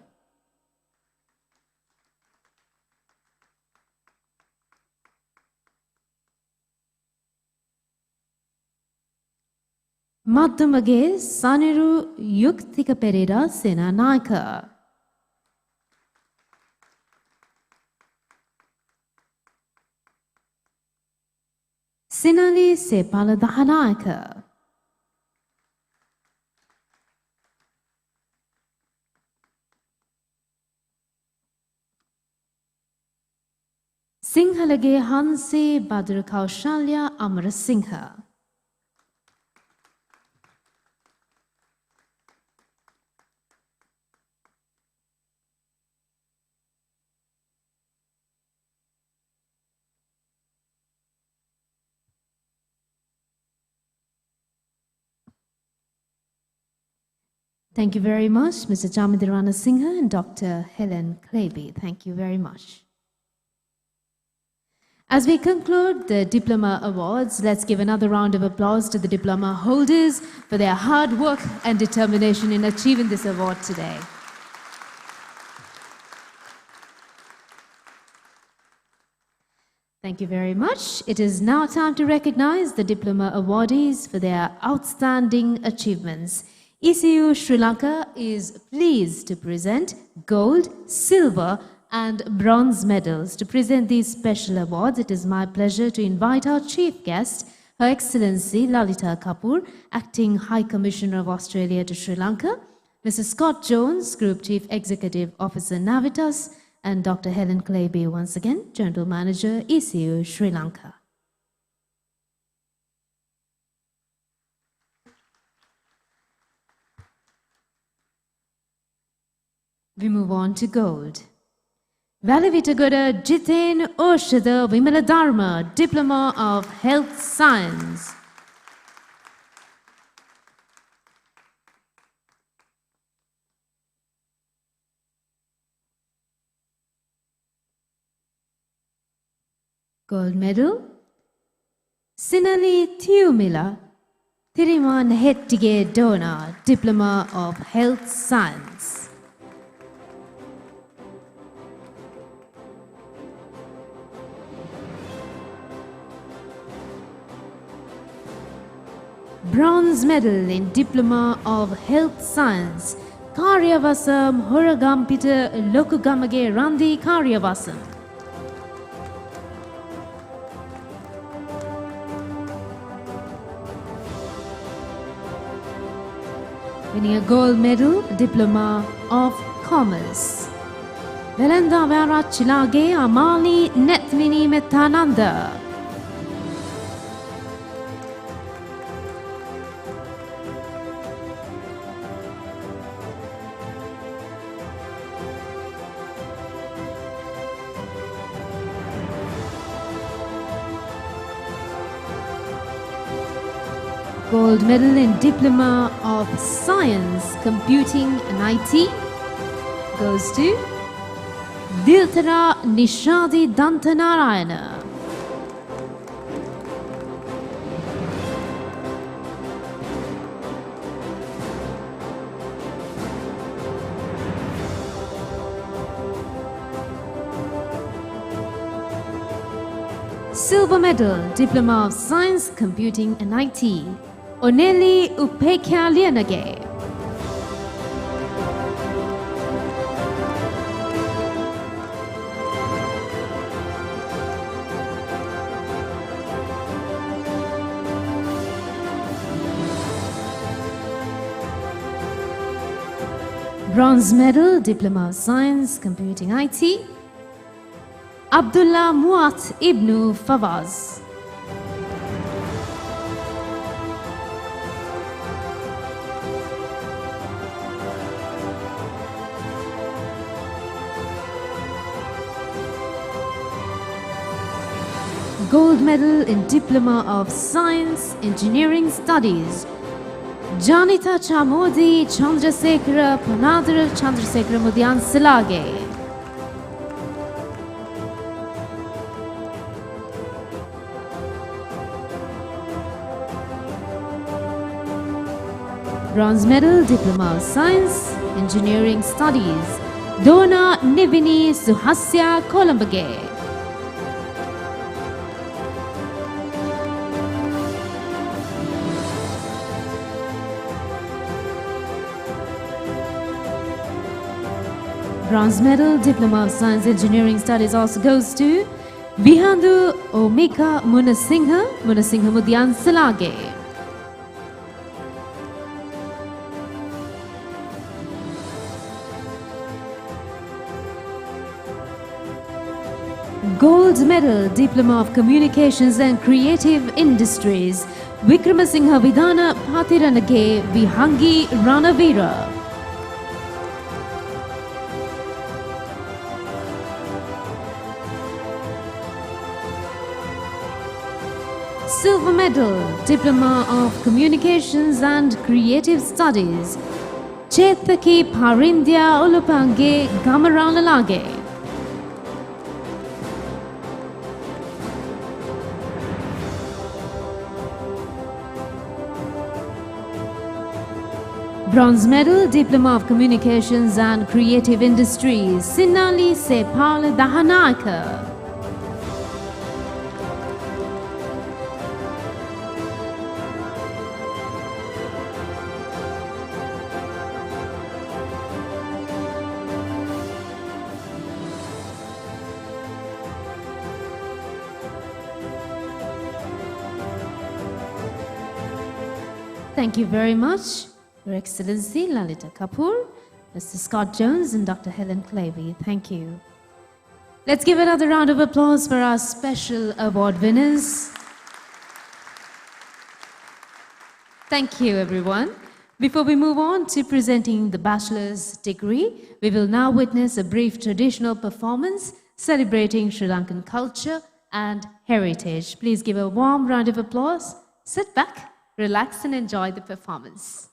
Speaker 1: Madhumage Saniru Yuktika Perera Senanaika. Sinali Sepala Dahanaika. Singhalage Hanse Badru Kaushalya Amara Singha. Thank you very much, Mr. Jamidirana Singha and Dr. Helen Claby. Thank you very much. As we conclude the Diploma Awards, let's give another round of applause to the diploma holders for their hard work and determination in achieving this award today. Thank you very much. It is now time to recognize the diploma awardees for their outstanding achievements. ECU Sri Lanka is pleased to present gold, silver, and bronze medals. To present these special awards, it is my pleasure to invite our chief guest, Her Excellency Lalita Kapoor, Acting High Commissioner of Australia to Sri Lanka, Mr. Scott Jones, Group Chief Executive Officer Navitas, and Dr. Helen Claby, once again, General Manager, ECU Sri Lanka. We move on to gold. Valedictory Jiten Oshada Vimala Dharma, Diploma of Health Science. Gold medal, Sinali Thiumila, Thiriman Hettige Dona, Diploma of Health Science. Bronze medal in Diploma of Health Science, Karyavasam Horagampita Lokugamage Randi Karyavasam. Winning a gold medal, Diploma of Commerce, Velenda Vara Chilage Amali Netmini Metananda. Gold medal in Diploma of Science, Computing and IT goes to Diltara Nishadi Dantanarayana. Silver Medal, Diploma of Science, Computing and IT, Oneli Upekya Lianage. Bronze Medal, Diploma of Science, Computing IT, Abdullah Muat Ibn Fawaz. Gold Medal in Diploma of Science, Engineering Studies, Janita Chamodi Chandrasekhara Panadra Chandrasekhara Mudyan Silage. Bronze Medal, Diploma of Science, Engineering Studies, Dona Nivini Suhasya Kolambage. Bronze Medal, Diploma of Science, Engineering Studies also goes to Vihandu Omika Munasingha Mudyan Silage. Gold Medal, Diploma of Communications and Creative Industries, Vikramasinghe Vidhana Pathiranage Vihangi Ranavira. Silver Medal, Diploma of Communications and Creative Studies, Chetaki Parindya Ulupange Gamaranalage. Bronze Medal, Diploma of Communications and Creative Industries, Sinali Sepal Dahanaka. Thank you very much, Your Excellency Lalita Kapoor, Mr. Scott Jones and Dr. Helen Clavey. Thank you. Let's give another round of applause for our special award winners. Thank you, everyone. Before we move on to presenting the bachelor's degree, we will now witness a brief traditional performance celebrating Sri Lankan culture and heritage. Please give a warm round of applause. Sit back, relax and enjoy the performance.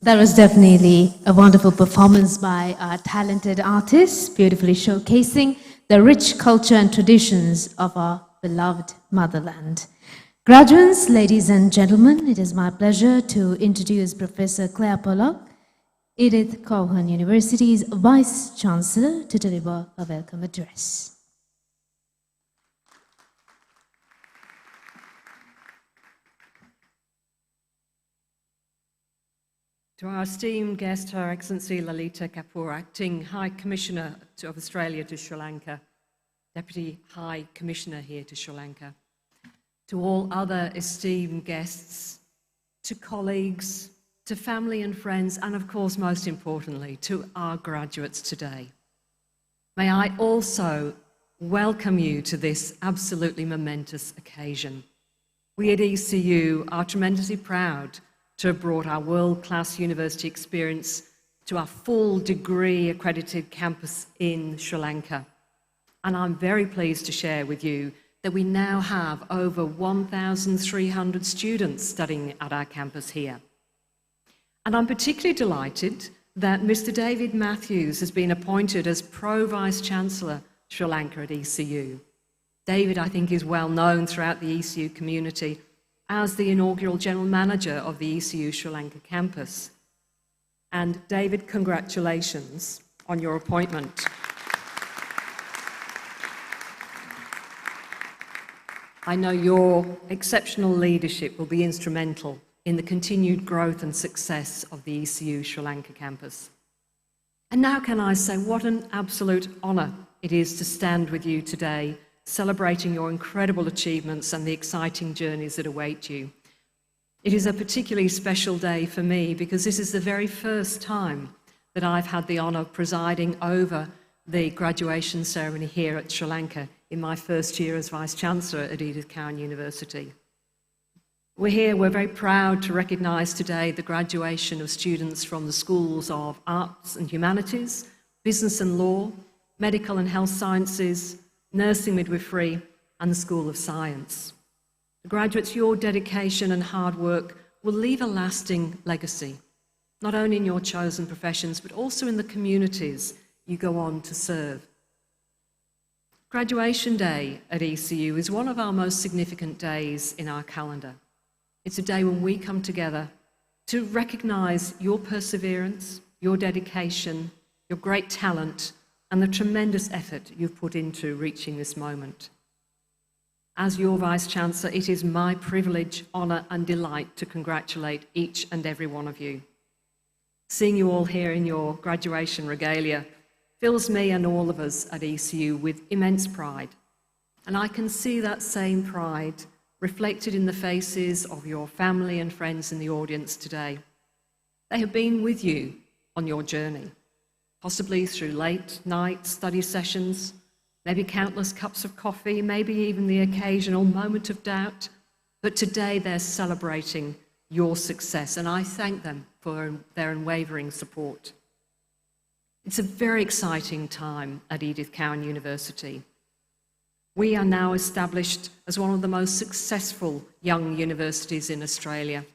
Speaker 1: That was definitely a wonderful performance by our talented artists, beautifully showcasing the rich culture and traditions of our beloved motherland. Graduates, ladies and gentlemen, it is my pleasure to introduce Professor Claire Pollock, Edith Cowan University's Vice Chancellor, to deliver a welcome address.
Speaker 5: To our esteemed guest, Her Excellency Lalita Kapoor, Acting High Commissioner of Australia to Sri Lanka, Deputy High Commissioner here to Sri Lanka, to all other esteemed guests, to colleagues, to family and friends, and of course, most importantly, to our graduates today. May I also welcome you to this absolutely momentous occasion. We at ECU are tremendously proud to have brought our world-class university experience to our full degree accredited campus in Sri Lanka. And I'm very pleased to share with you that we now have over 1,300 students studying at our campus here. And I'm particularly delighted that Mr. David Matthews has been appointed as Pro-Vice Chancellor Sri Lanka at ECU. David, I think, is well known throughout the ECU community as the inaugural General Manager of the ECU Sri Lanka campus. And David, congratulations on your appointment. I know your exceptional leadership will be instrumental in the continued growth and success of the ECU Sri Lanka campus. And now can I say what an absolute honour it is to stand with you today, celebrating your incredible achievements and the exciting journeys that await you. It is a particularly special day for me because this is the very first time that I've had the honour of presiding over the graduation ceremony here at Sri Lanka in my first year as Vice-Chancellor at Edith Cowan University. We're very proud to recognise today the graduation of students from the schools of Arts and Humanities, Business and Law, Medical and Health Sciences, Nursing, Midwifery, and the School of Science. The graduates, your dedication and hard work will leave a lasting legacy, not only in your chosen professions, but also in the communities you go on to serve. Graduation Day at ECU is one of our most significant days in our calendar. It's a day when we come together to recognise your perseverance, your dedication, your great talent, and the tremendous effort you've put into reaching this moment. As your Vice-Chancellor, it is my privilege, honour and delight to congratulate each and every one of you. Seeing you all here in your graduation regalia fills me and all of us at ECU with immense pride. And I can see that same pride reflected in the faces of your family and friends in the audience today. They have been with you on your journey, possibly through late night study sessions, maybe countless cups of coffee, maybe even the occasional moment of doubt. But today they're celebrating your success, and I thank them for their unwavering support. It's a very exciting time at Edith Cowan University. We are now established as one of the most successful young universities in Australia,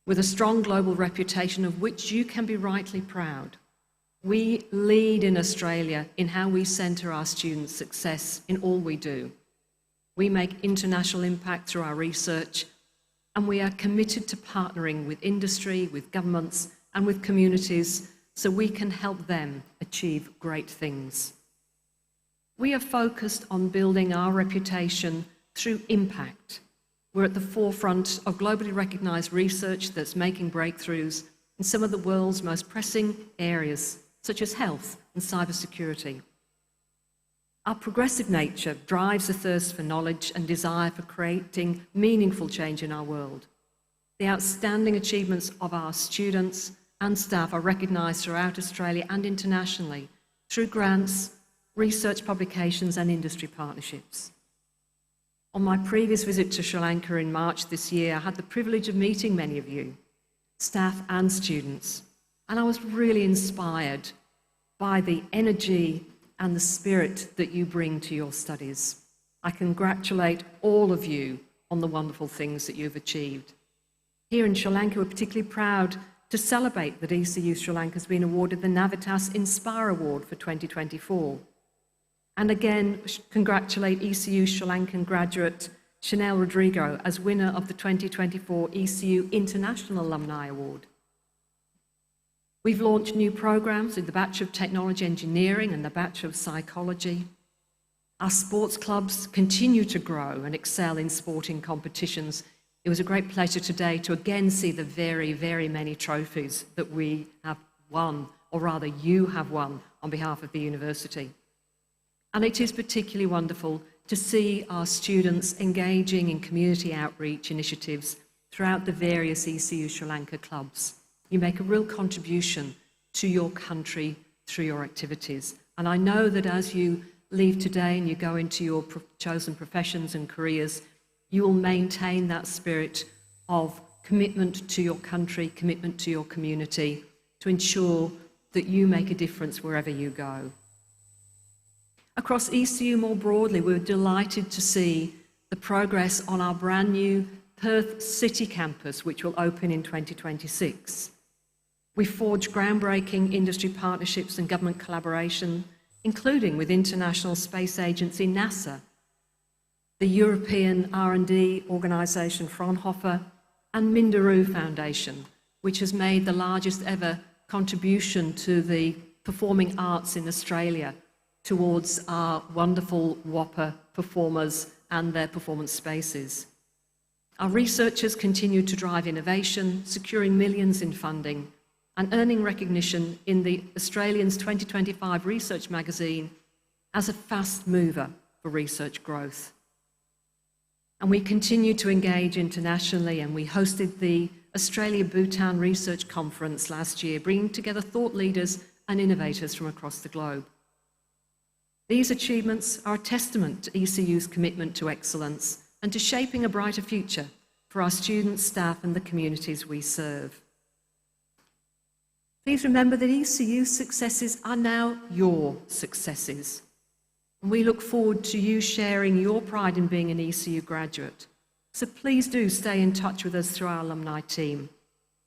Speaker 5: with a strong global reputation of which you can be rightly proud. We lead in Australia in how we centre our students' success in all we do. We make international impact through our research, and we are committed to partnering with industry, with governments, and with communities so we can help them achieve great things. We are focused on building our reputation through impact. We're at the forefront of globally recognised research that's making breakthroughs in some of the world's most pressing areas, such as health and cybersecurity. Our progressive nature drives a thirst for knowledge and desire for creating meaningful change in our world. The outstanding achievements of our students and staff are recognised throughout Australia and internationally through grants, research publications and industry partnerships. On my previous visit to Sri Lanka in March this year, I had the privilege of meeting many of you, staff and students, and I was really inspired by the energy and the spirit that you bring to your studies. I congratulate all of you on the wonderful things that you've achieved. Here in Sri Lanka, we're particularly proud to celebrate that ECU Sri Lanka has been awarded the Navitas Inspire Award for 2024. And again, congratulate ECU Sri Lankan graduate Chanel Rodrigo as winner of the 2024 ECU International Alumni Award. We've launched new programs in the Bachelor of Technology Engineering and the Bachelor of Psychology. Our sports clubs continue to grow and excel in sporting competitions. It was a great pleasure today to again see the very, very many trophies that we have won, or rather you have won, on behalf of the university. And it is particularly wonderful to see our students engaging in community outreach initiatives throughout the various ECU Sri Lanka clubs. You make a real contribution to your country through your activities. And I know that as you leave today and you go into your chosen professions and careers, you will maintain that spirit of commitment to your country, commitment to your community, to ensure that you make a difference wherever you go. Across ECU more broadly, we're delighted to see the progress on our brand new Perth City campus, which will open in 2026. We forged groundbreaking industry partnerships and government collaboration, including with International Space Agency NASA, the European R&D organisation Fraunhofer, and Minderoo Foundation, which has made the largest ever contribution to the performing arts in Australia towards our wonderful Whopper performers and their performance spaces. Our researchers continue to drive innovation, securing millions in funding and earning recognition in the Australian's 2025 Research magazine as a fast mover for research growth. And we continue to engage internationally, and we hosted the Australia-Bhutan Research Conference last year, bringing together thought leaders and innovators from across the globe. These achievements are a testament to ECU's commitment to excellence and to shaping a brighter future for our students, staff, and the communities we serve. Please remember that ECU's successes are now your successes. And we look forward to you sharing your pride in being an ECU graduate. So please do stay in touch with us through our alumni team.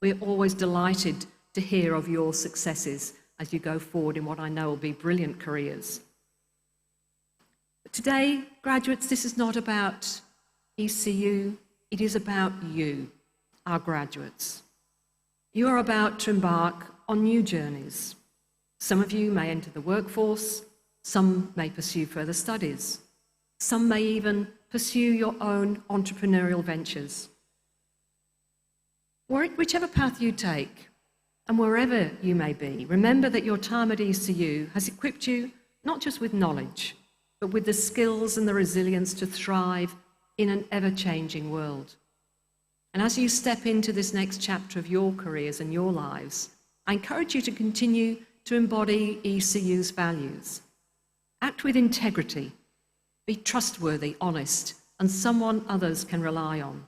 Speaker 5: We're always delighted to hear of your successes as you go forward in what I know will be brilliant careers. But today, graduates, this is not about ECU, it is about you, our graduates. You are about to embark on new journeys. Some of you may enter the workforce, some may pursue further studies, some may even pursue your own entrepreneurial ventures. Whichever path you take, and wherever you may be, remember that your time at ECU has equipped you not just with knowledge, but with the skills and the resilience to thrive in an ever-changing world. And as you step into this next chapter of your careers and your lives, I encourage you to continue to embody ECU's values. Act with integrity, be trustworthy, honest, and someone others can rely on.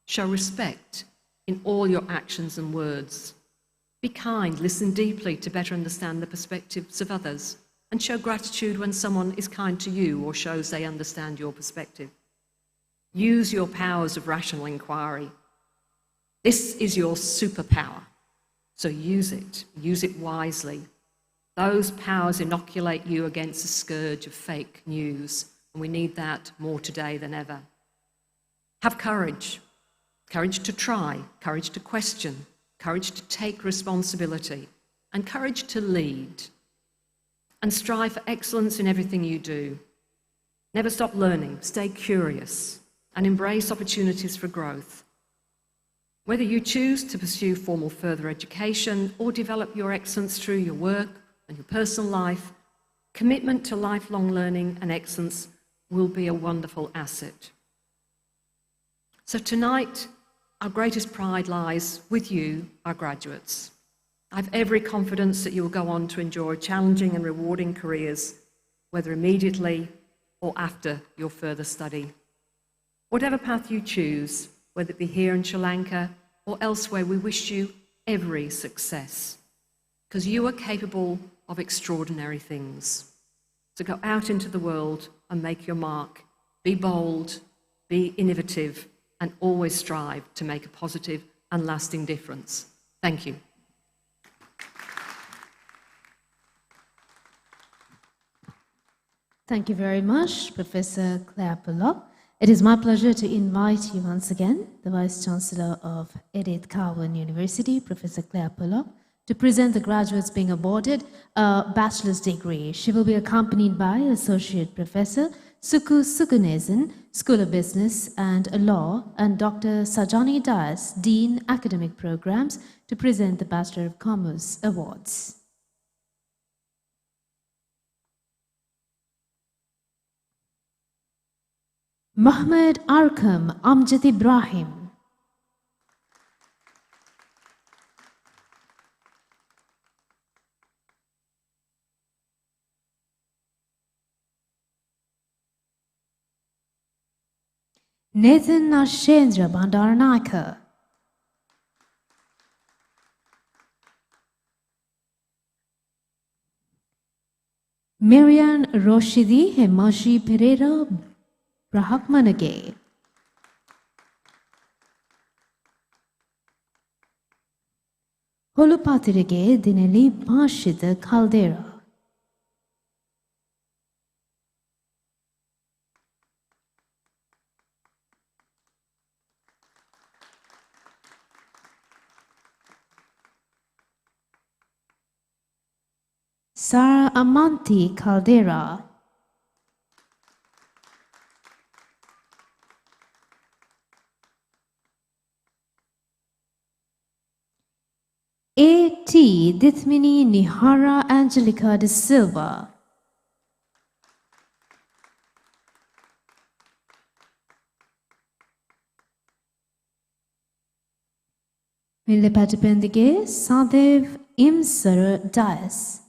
Speaker 5: Show respect in all your actions and words. Be kind, listen deeply to better understand the perspectives of others, and show gratitude when someone is kind to you or shows they understand your perspective. Use your powers of rational inquiry. This is your superpower, so use it wisely. Those powers inoculate you against the scourge of fake news, and we need that more today than ever. Have courage to try, courage to question, courage to take responsibility, and courage to lead. And strive for excellence in everything you do. Never stop learning, stay curious, and embrace opportunities for growth. Whether you choose to pursue formal further education or develop your excellence through your work and your personal life, commitment to lifelong learning and excellence will be a wonderful asset. So tonight, our greatest pride lies with you, our graduates. I have every confidence that you will go on to enjoy challenging and rewarding careers, whether immediately or after your further study. Whatever path you choose, whether it be here in Sri Lanka or elsewhere, we wish you every success, because you are capable of extraordinary things. So go out into the world and make your mark. Be bold, be innovative, and always strive to make a positive and lasting difference. Thank you.
Speaker 1: Thank you very much, Professor Claire Pollock. It is my pleasure to invite you once again, the Vice Chancellor of Edith Cowan University, Professor Claire Pollock, to present the graduates being awarded a bachelor's degree. She will be accompanied by Associate Professor Suku Sukunesan, School of Business and Law, and Dr. Sajani Das, Dean, Academic Programs, to present the Bachelor of Commerce Awards. Mohammed Arkam Amjad Ibrahim. Nathan Nashendra Bandaranaka. Miriam Roshidi Hemashi Pereira Brahmanage. Holupatirige Dineli Bashida Caldera. Sara Amanti Caldera. A.T. Dithmini Nihara Angelica de Silva. Millepatipendige Sadev Imsar Dias.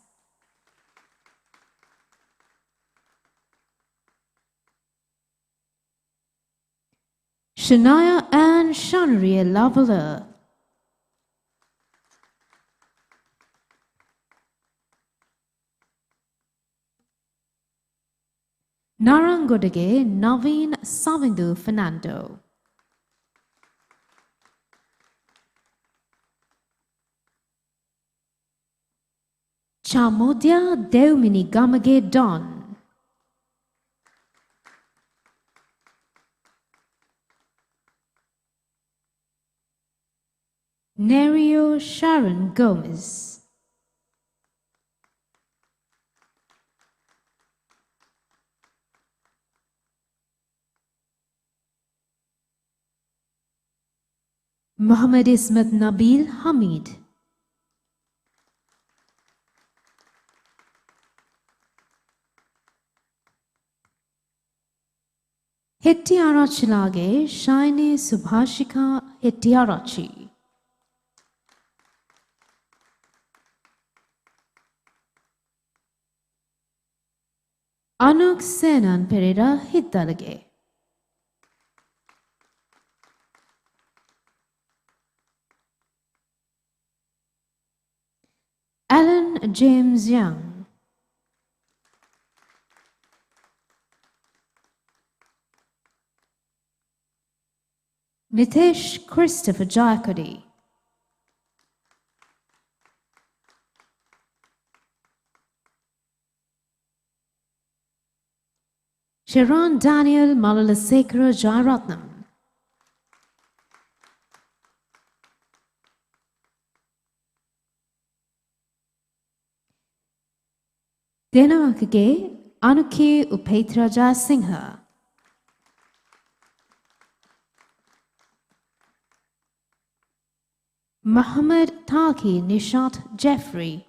Speaker 1: Shania Ann Shanria Lavala. Narangodage Naveen Savindu Fernando. Chamodia Deumini Gamage Don. Nerio Sharon Gomez. Muhammad Ismat Nabil Hamid. Hettiarachilage Shaini Subhashika Hettiarachi. Anuk Senan Pereira Hiddalage. Alan James Young. Nitesh Christopher Jayakody. Sharon Daniel Malalasekara Jayaratnam. Denavakage Anuki Upetra Jayasingha. Muhammad Taki Nishat Jeffrey.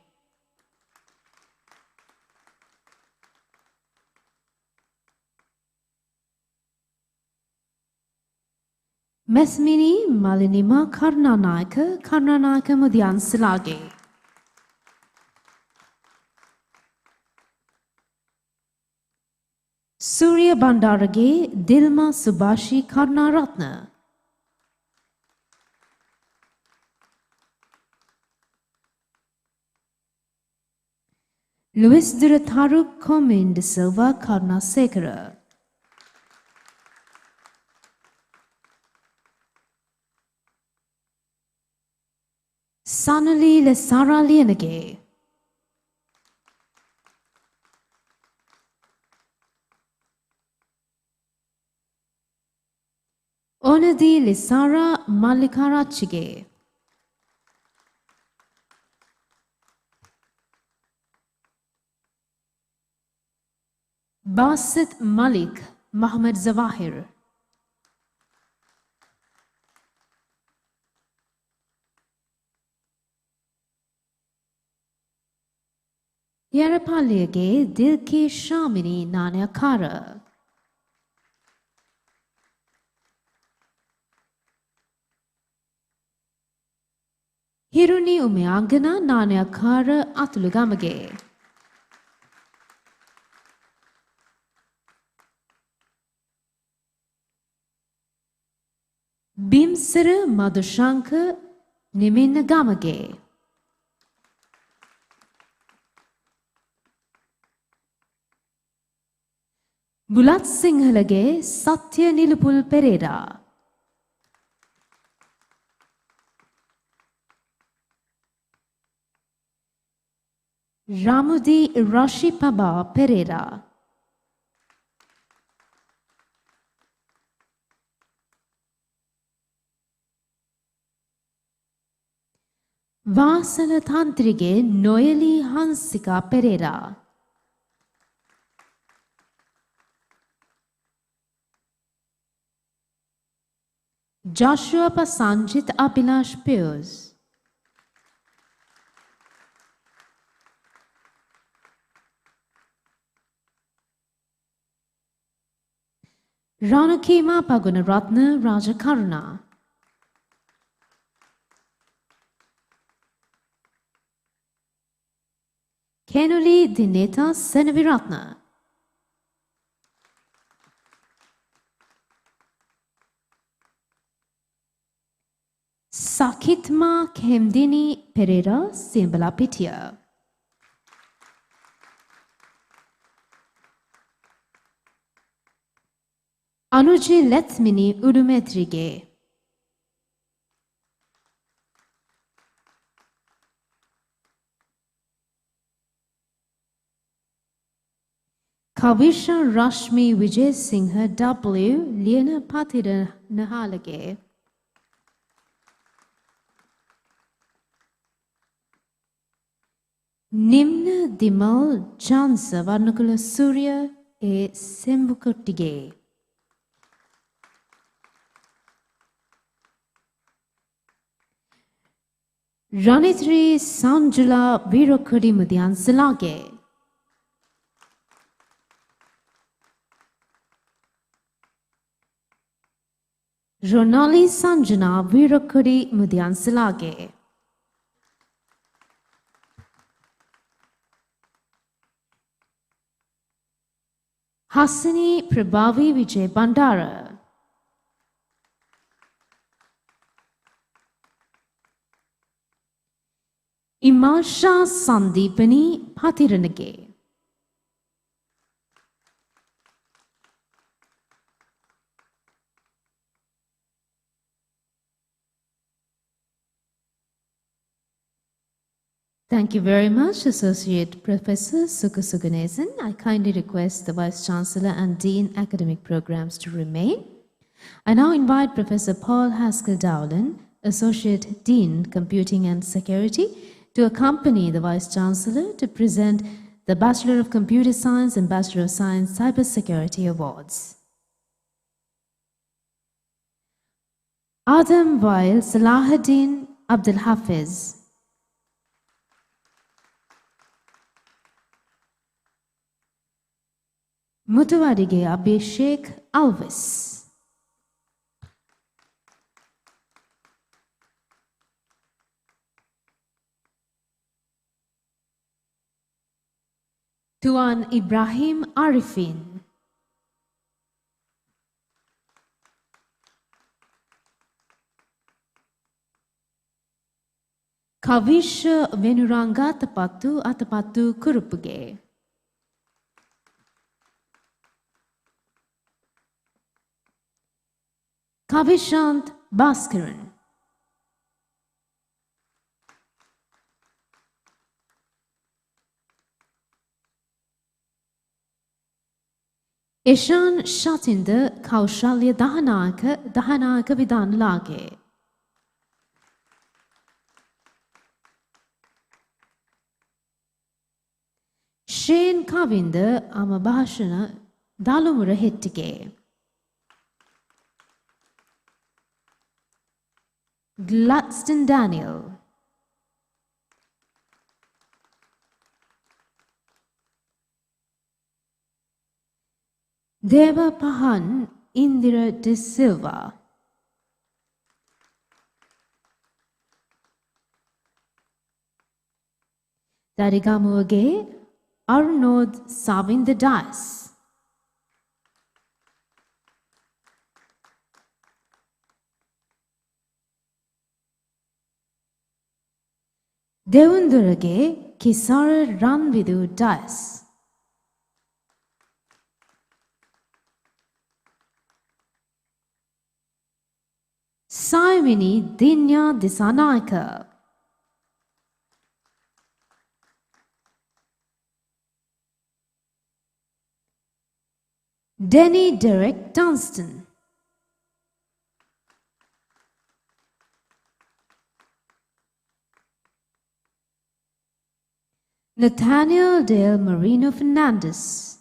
Speaker 1: Mesmini Malinima Karnanaka Mudyan Silage. Surya Bandarage Dilma Subashi Karnaratna. Luis Duratharu Comin de Silva Karnasekara. Sanali le Saralianage. Onadi le Sara Malikarachige. Basit Malik Mohammed Zawahir. Yarapaliage Dilki Shamini Nanya Kara. Hiruni Umeangana Nanya Kara Atulugamage. Bimsira Madhushanka Niminagamage. Bulat Singhalage Satya Nilupul Pereira. Ramudi Rashipaba Pereira. Vasala Tantrige Noeli Hansika Pereira. Joshua Pasanjit Abhilash Pius. Ranakima Pagunaratna Rajakaruna. Kenuli Dineta Senaviratna. Sakitma Kemdini Pereira Simbalapitia. Anuji Letsmini Udumetrige. Kavisha Rashmi Vijay Singha W. Liana Patira Nahalage. Nimna Dimal Chansa Varnakula Surya E Sembukottige. Ranitri Sanjula Virokudi Mudian Salage. Ronali Sanjana Virokudi Mudian Salage. Hasani Prabhavi Vijay Bandara. Imalsha Sandipani Patiranage. Thank you very much, Associate Professor Sukasuganesan. I kindly request the Vice Chancellor and Dean Academic Programs to remain. I now invite Professor Paul Haskell Dowland, Associate Dean Computing and Security, to accompany the Vice Chancellor to present the Bachelor of Computer Science and Bachelor of Science Cybersecurity Awards. Adam Weil Salahuddin Abdul Hafiz. Mutuwadige Abhishek Alvis. Tuan Ibrahim Arifin. Kavish Venuranga Atapatu Kurupuge. Kavishant Bhaskaran. Ishan Shatinda Kaushalya Dahanaka Vidan Lage. Shane Kavinda Amabhashana Dalumura Hittige. Gladstone Daniel. Deva Pahan Indira de Silva. Darigamuage Arnold Savinda Das. Devundurage Kisara Ranvidu Das. Saimini Dinya Disanaka. Denny Derek Dunstan. Nathaniel Dale Marino Fernandez.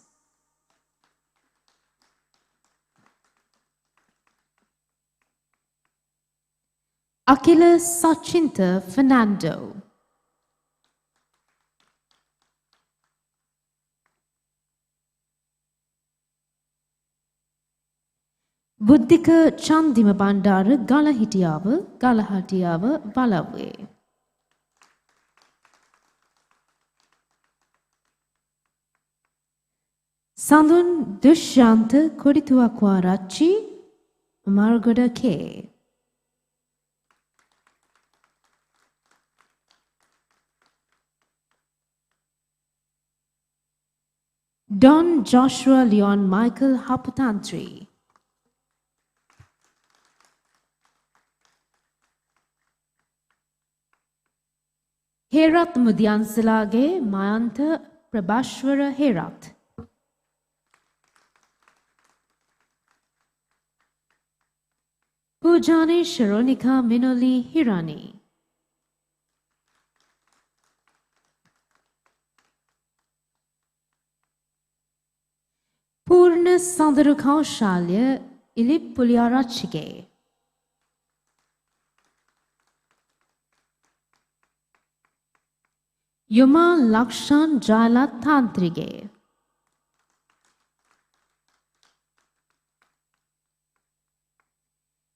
Speaker 1: Akila Sachinta Fernando. Buddhika Chandima Bandara Galahatiava Valawe. Sandun Dushyanta Koditua Kwarachi Margoda K. Don Joshua Leon Michael Haputantri. Herat Mudyansalage Mayanta Prabhashwara Herat. Pujani Sharonika Minoli Hirani. Purna Sandarukhaushalya Ilip Pulyarachige. Yuma Lakshan Jala Tantrige.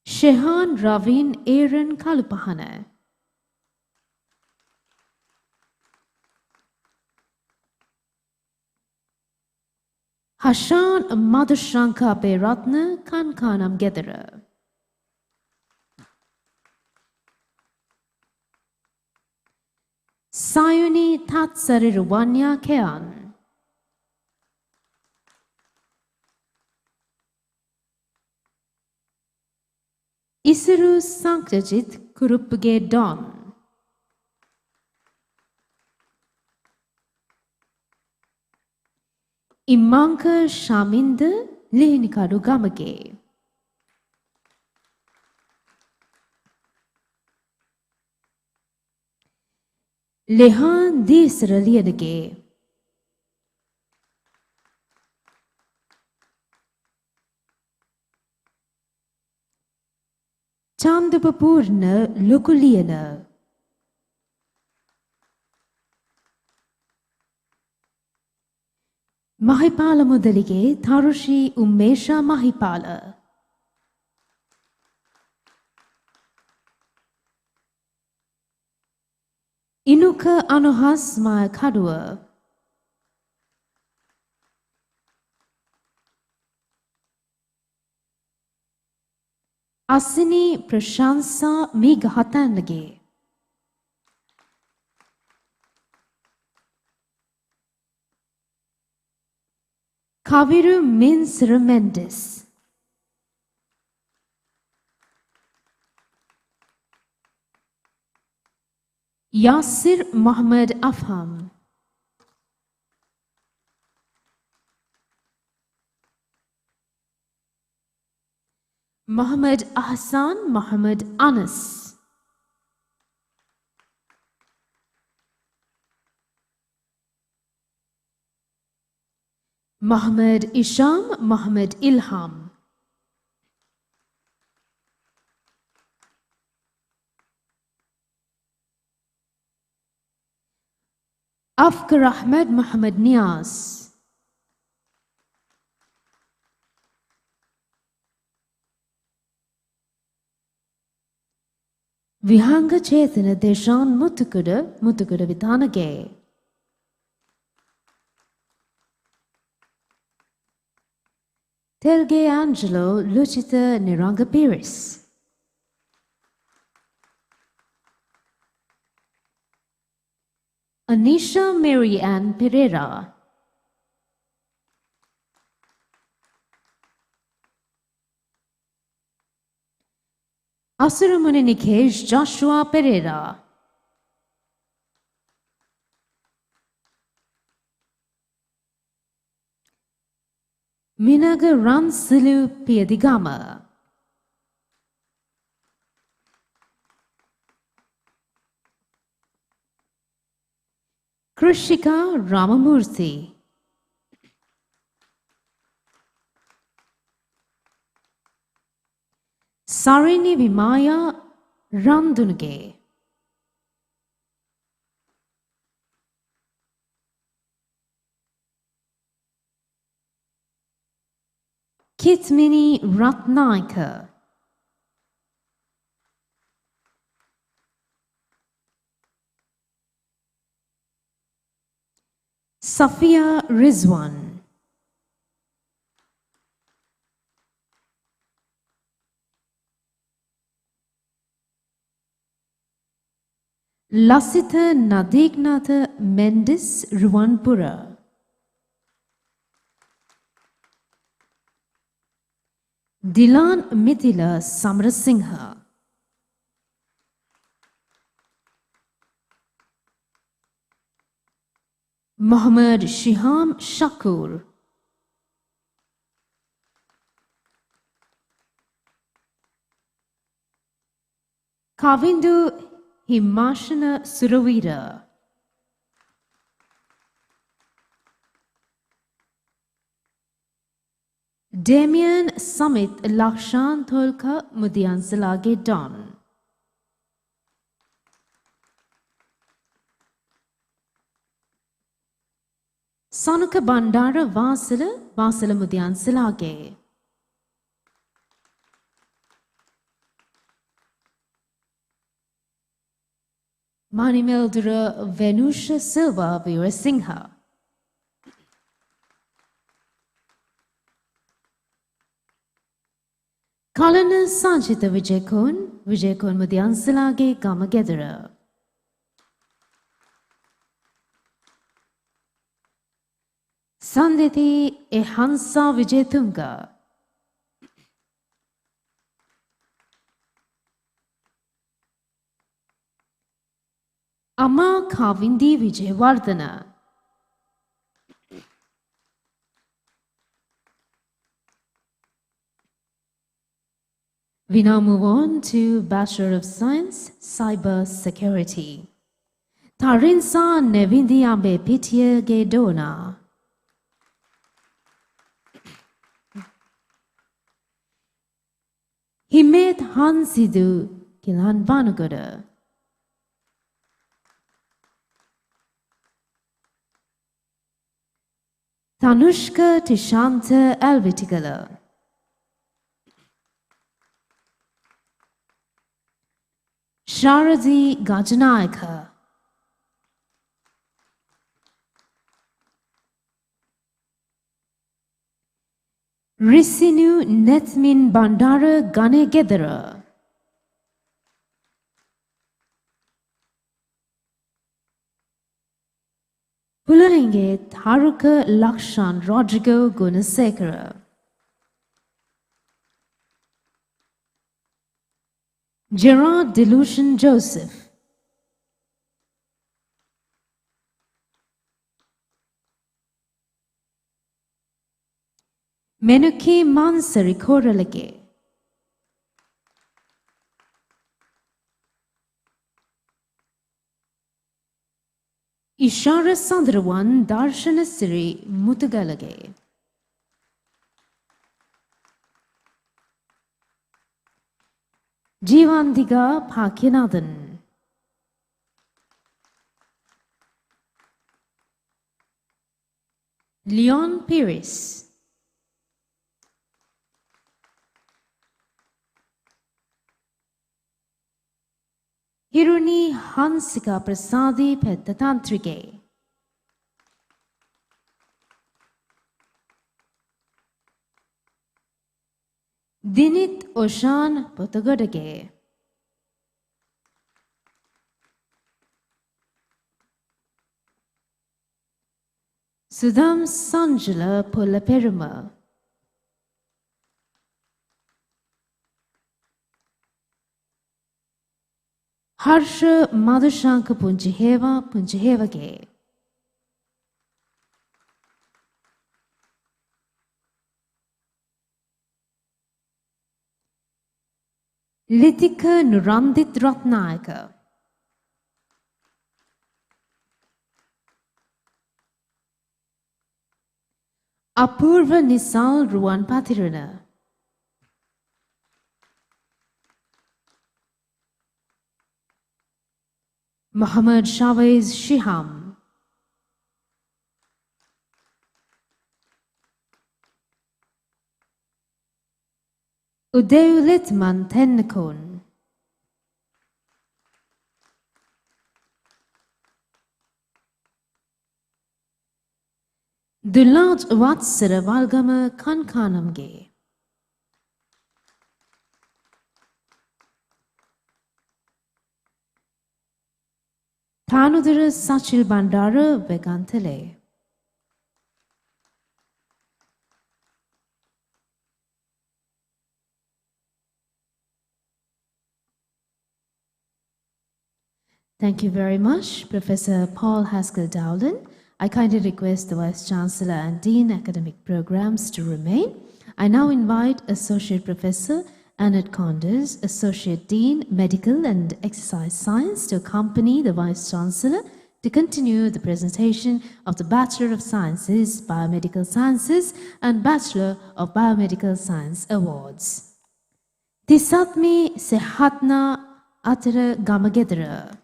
Speaker 1: Shehan Ravin Aaron Kalupahana. Hashan Madhushanka Beratna Kankanam Gedera. Sayuni Tatsarirwanya Kean. Isiru Sankrajit Kurupge Don. Imanka Shaminda Lihinikadu Gamage. Lehan Disra Liadage. Chandapapurna Lukuliana. Mahipala Mudalige Tarushi Umesha Mahipala. Inuka Anuhas Maya Kadua. Asini Prashansa Migahatanage. Kaviru Mins Remendis. Yasir Muhammad Afham. Muhammad Ahsan Muhammad Anas. Muhammad Isham Muhammad Ilham. Afkar Ahmed Muhammad Niaz. Vihanga Chetana Deshan Mutukuda Vitanage. Telge Angelo Luchita Niranga Piris. Anisha Mary Ann Pereira. Asuramuni Nikesh Joshua Pereira. Minaga Ransilu Piadigama. Krishika Ramamurthy. Sarini Vimaya Randunge. Kitmini Ratnaika. Safia Rizwan. Lasita Nadignata Mendes Ruanpura. Dilan Mithila Samrasingha. Muhammad Shiham Shakur. Kavindu Himashana Suravira. Damien Samit Lakshan Tholka Mudiansalage Don. Sanuka Bandara Vasila Mudiansalage. Manimeldura Venusha Silva Veera Singha. Kalana Sanchita Vijayakon Mudiansalage Gamagedara. Sanditi Ehansa Vijayatunga. Amma Kavindi Vijayawardhana. We now move on to Bachelor of Science, Cyber Security. Tarinsa Nevindiambe Pitye Gedona. Himet Hansidu Kilan Vanugoda. Tanushka Tishanta Alvitigala. Sharadi Gajanayaka. Risinu Netmin Bandara Ganegedara. Pulahinge Tharuka Lakshan Rodrigo Gunasekara. Gerard Delusion Joseph. Menuki Mansari Koralage. Ishara Sandrawan Darshana Siri Mutugalage. Jivandiga Bhagyanathan. Leon Pires. Hiruni Hansika Prasadi Pettatantrike. Dinit Oshan Potagodage. Sudham Sanjula Pulaperuma. Harsha Madhushanka Punjiheva Ge. Litika Nurandit Ratnayaka. Apurva Nisal Ruan Patirana. Muhammad Shawaiz Shiham. Uday Litman Tennekon. Dulat Watsara Valgama Kankanamge. Tanudara Sachil Bandara Vegantale. Thank you very much, Professor Paul Haskell Dowling. I kindly request the Vice Chancellor and Dean Academic Programs to remain. I now invite Associate Professor Annette Conders, Associate Dean, Medical and Exercise Science, to accompany the Vice Chancellor to continue the presentation of the Bachelor of Sciences, Biomedical Sciences and Bachelor of Biomedical Science Awards. Tisatmi Sehatna Atara Gamagedra.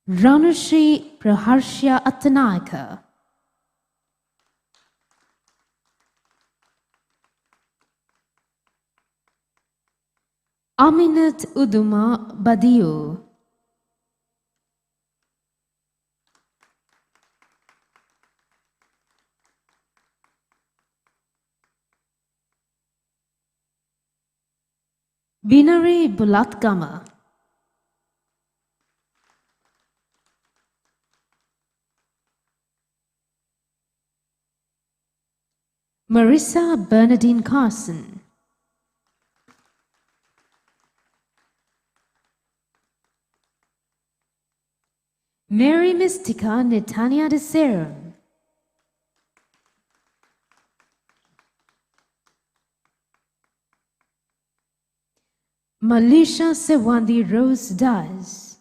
Speaker 1: Ranushri Praharsya Attanayaka. Aminat Uduma Badiu. Binari Bulatgama. Marissa Bernadine Carson. Mary Mystica Netanya de Serum. Malisha Sewandi Rose Daz.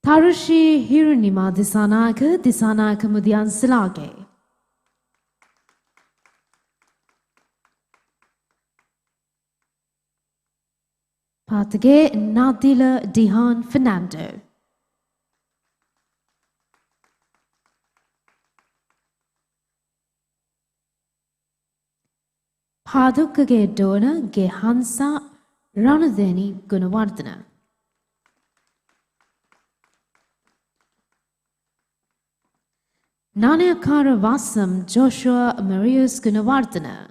Speaker 1: Tarushi Hirunima Disanaka Mudian Silage. Patage Nadila Dihan Fernando. Padukage Dona Gehansa Ranadeni Gunawardana. Nanayakara Vasam Joshua Marius Gunawardana.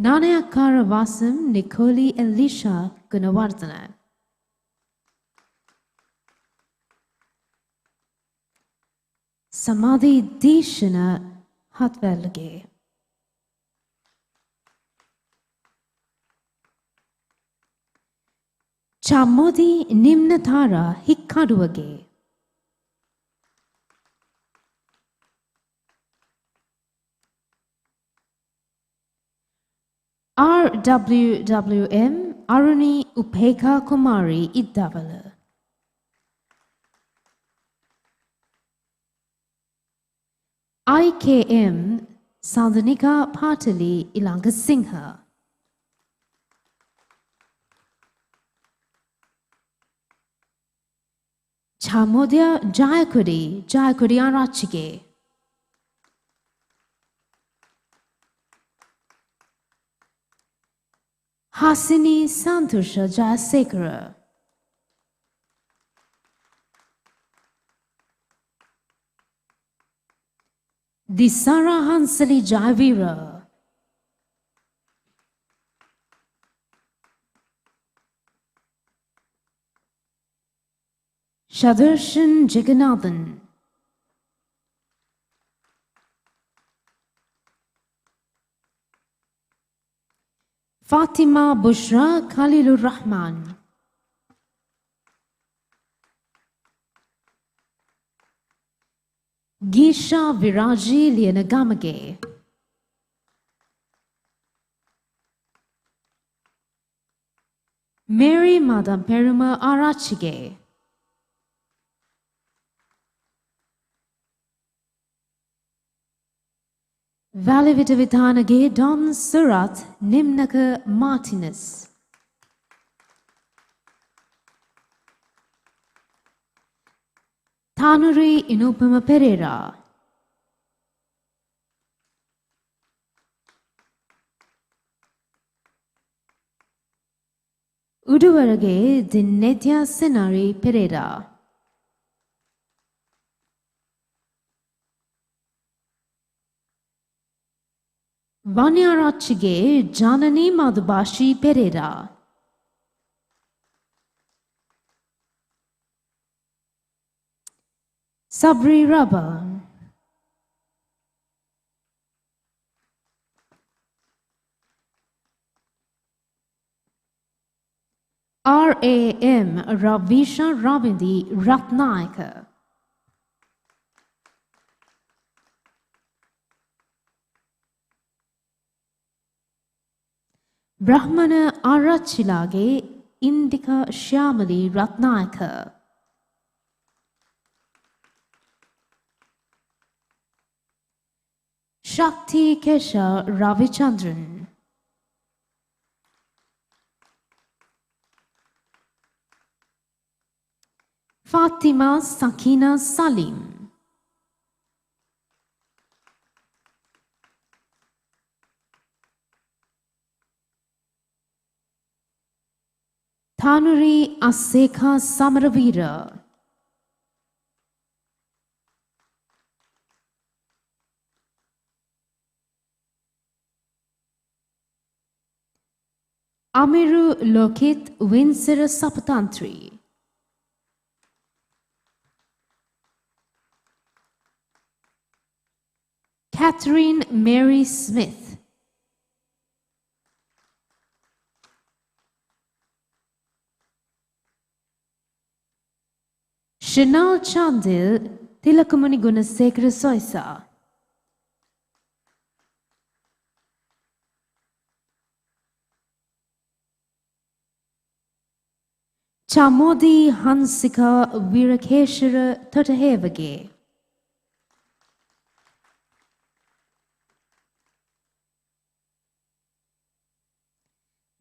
Speaker 1: Nanayakara Vasam Nikoli Elisha Gunawardana. Samadhi Dishana Hatvelge. Chamodi Nimnathara Hikkaduwage RWWM Aruni Upeka Kumari Iddavala IKM Sandhanika Patali Ilanga Singha Chamodya Jayakudi Arachige Hasini Santusha Jayasekara Disara Hansali Jayavira Shadarshan Jagannathan Fatima Bushra Khalilur Rahman Gisha Viraji Lianagamage Mary Madam Peruma Arachige Valivitavitanage Don Surat Nimnaka Martinez Tanuri Inupama Pereira Uduvarage Dinetya Senari Pereira Vanyarachige Janani Madhubashi Pereira Sabri Rabba RAM Ravisha Ravindi Ratnaika Brahmana Arachilage Indika Shyamali Ratnaika Shakti Kesha Ravichandran Fatima Sakina Salim Thanuri Asekha Samaravira Amiru Lokit Winsara Sapatantri Catherine Mary Smith Shanal Chandil Tilakamuni Gunasekara Soisa Chamodi Hansika Virakeshara Tatahevage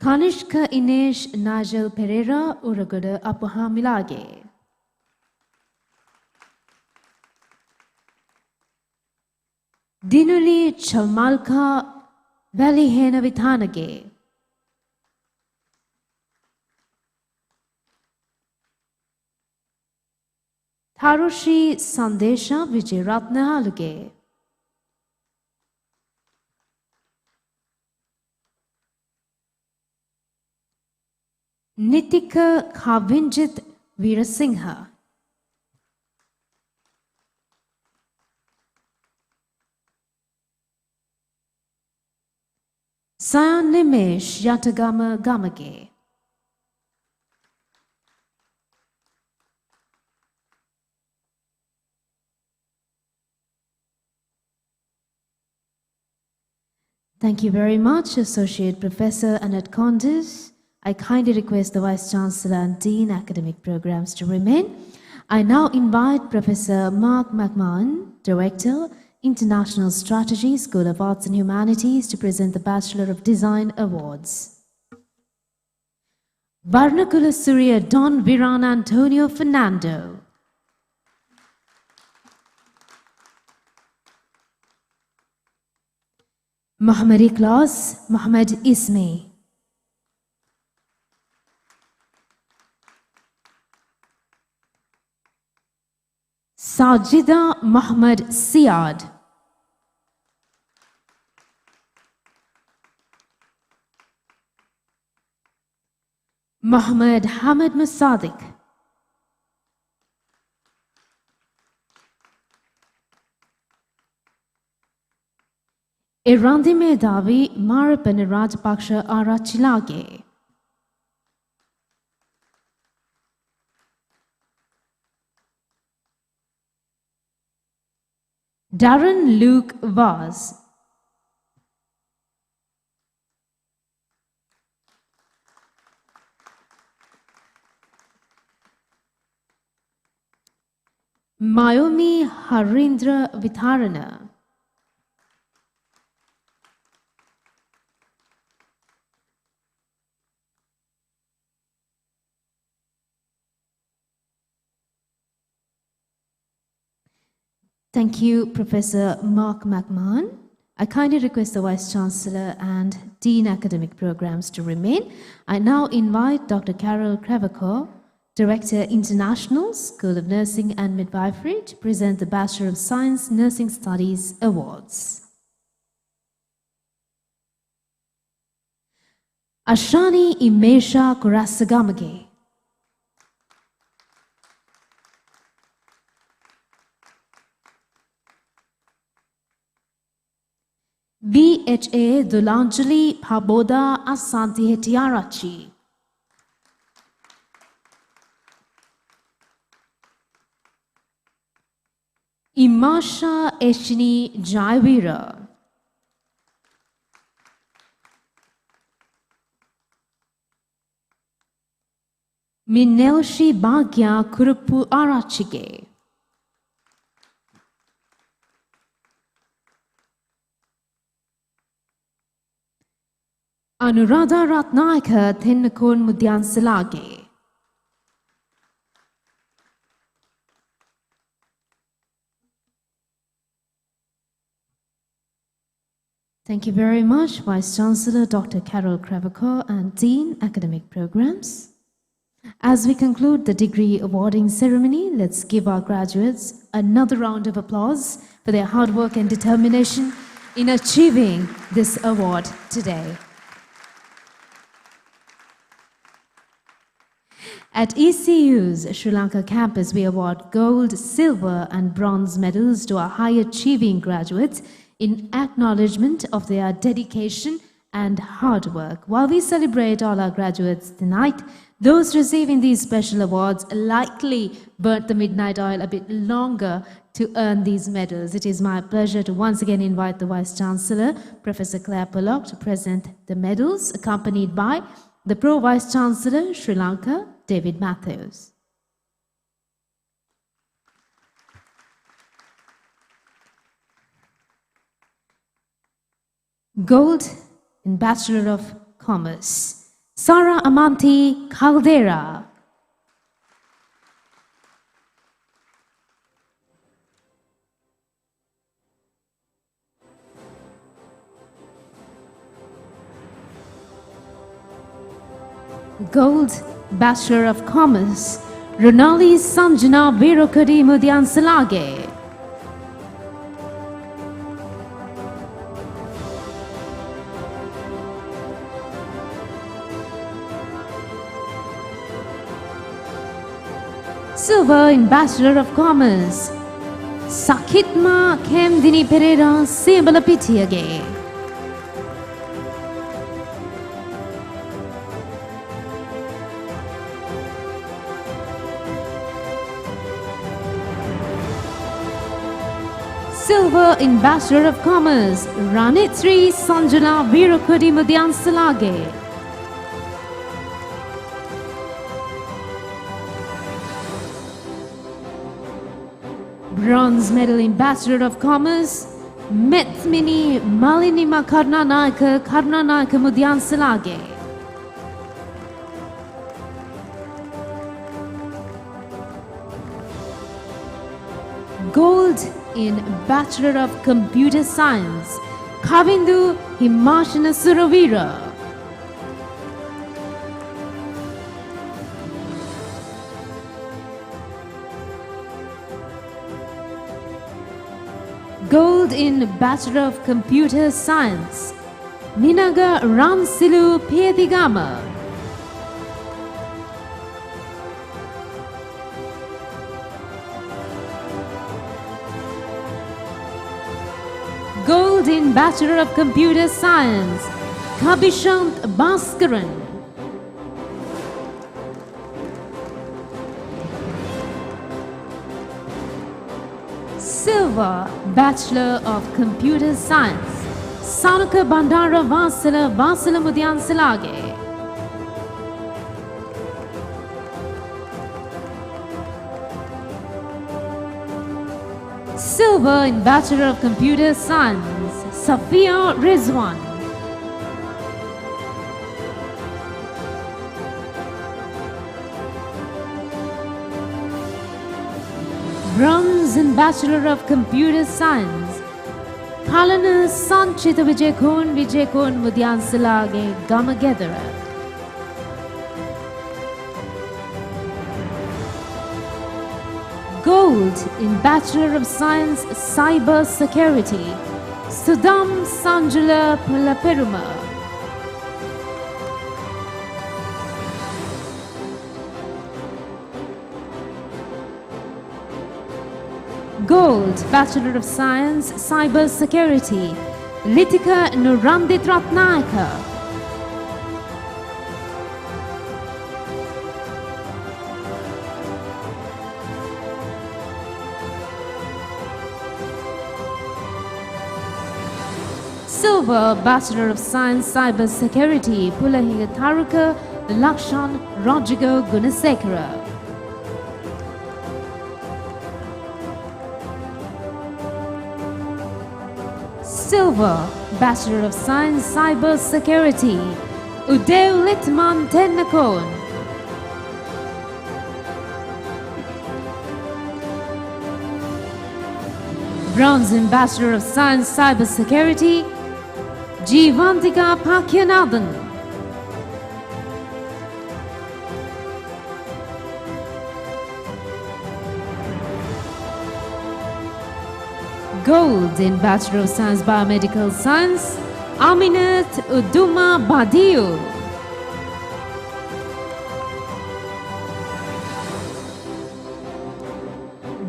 Speaker 1: Kanishka Inesh Nigel Pereira Uragada Apahamilage Dinuli Chalmalka Valihena Vithanage Tharushi Sandesha Vijayaratna Haluge Nitika Kavinjit Veerasingha Sayan Nimesh Yatagama Gamage Thank you very much, Associate Professor Annette Condis. I kindly request the Vice Chancellor and Dean Academic Programs to remain. I now invite Professor Mark McMahon, Director, International Strategy, School of Arts and Humanities, to present the Bachelor of Design Awards. Barnacular Surya Don Viran Antonio Fernando. Muhammad Ikhlas Muhammad Ismi. Sajida Muhammad Siad. Muhammad Hamid Musadik. Irandi Medavi Marapan Rajpaksha Arachilage. Darren Luke Vaz. Mayomi Harindra Vitharana. Thank you, Professor Mark McMahon. I kindly request the Vice Chancellor and Dean Academic Programs to remain. I now invite Dr. Carol Crevacor, Director, International, School of Nursing and Midwifery, to present the Bachelor of Science Nursing Studies Awards. Ashani Imesha Kurasagamage. BHA Dulanjali Paboda Asanti Hetiarachi. Imasha Eshini Jaivira. Minelshi Bhagya Kurupu Arachige. Anuradha Ratnayaka Tennakon Mudyan Salage. Thank you very much, Vice Chancellor Dr. Carol Crevacor and Dean Academic Programs. As we conclude the degree awarding ceremony, let's give our graduates another round of applause for their hard work and determination in achieving this award today. At ECU's Sri Lanka campus, we award gold, silver and bronze medals to our high-achieving graduates in acknowledgement of their dedication and hard work. While we celebrate all our graduates tonight, those receiving these special awards likely burnt the midnight oil a bit longer to earn these medals. It is my pleasure to once again invite the Vice Chancellor, Professor Claire Pollock, to present the medals, accompanied by the Pro Vice Chancellor, Sri Lanka, David Matthews. Gold in Bachelor of Commerce, Sara Amanti Caldera. Gold, Bachelor of Commerce, Ronali Sanjana Virokadi Mudyan Salage. Silver in Bachelor of Commerce, Sakitma Kemdini Pereira Sebalapitiage. Silver in Bachelor of Commerce, Ranitri Sanjana Virakudi Mudyansalage. Bronze medal in Bachelor of Commerce, Methmini Malinima Karnanaka Mudyansalage. Gold in Bachelor of Computer Science, Kavindu Himashana Suravira. Gold in Bachelor of Computer Science, Ninaga Ramsilu Pedigama. Gold in Bachelor of Computer Science, Kabishant Bhaskaran. Silver, Bachelor of Computer Science, Sanuka Bandara Vasala Mudyansalage. Silver in Bachelor of Computer Science, Safia Rizwan. Bronze in Bachelor of Computer Science, Kalana Sanchita Vijekon Mudyansalage Gamagedara. Gold in Bachelor of Science, Cyber Security, Sudam Sanjula Pulaperuma. Gold, Bachelor of Science, Cyber Security, Litika Nurandit Ratnayaka. Silver, Bachelor of Science, Cyber Security, Pulahinga Taruka Lakshan Rojigo Gunasekara. Silver, Bachelor of Science, Cyber Security, Udev Litman Tennakon. Bronze in Bachelor of Science, Cyber Security, Jivantika Pakyanathan. Gold in Bachelor of Science, Biomedical Science, Aminat Uduma Badiu.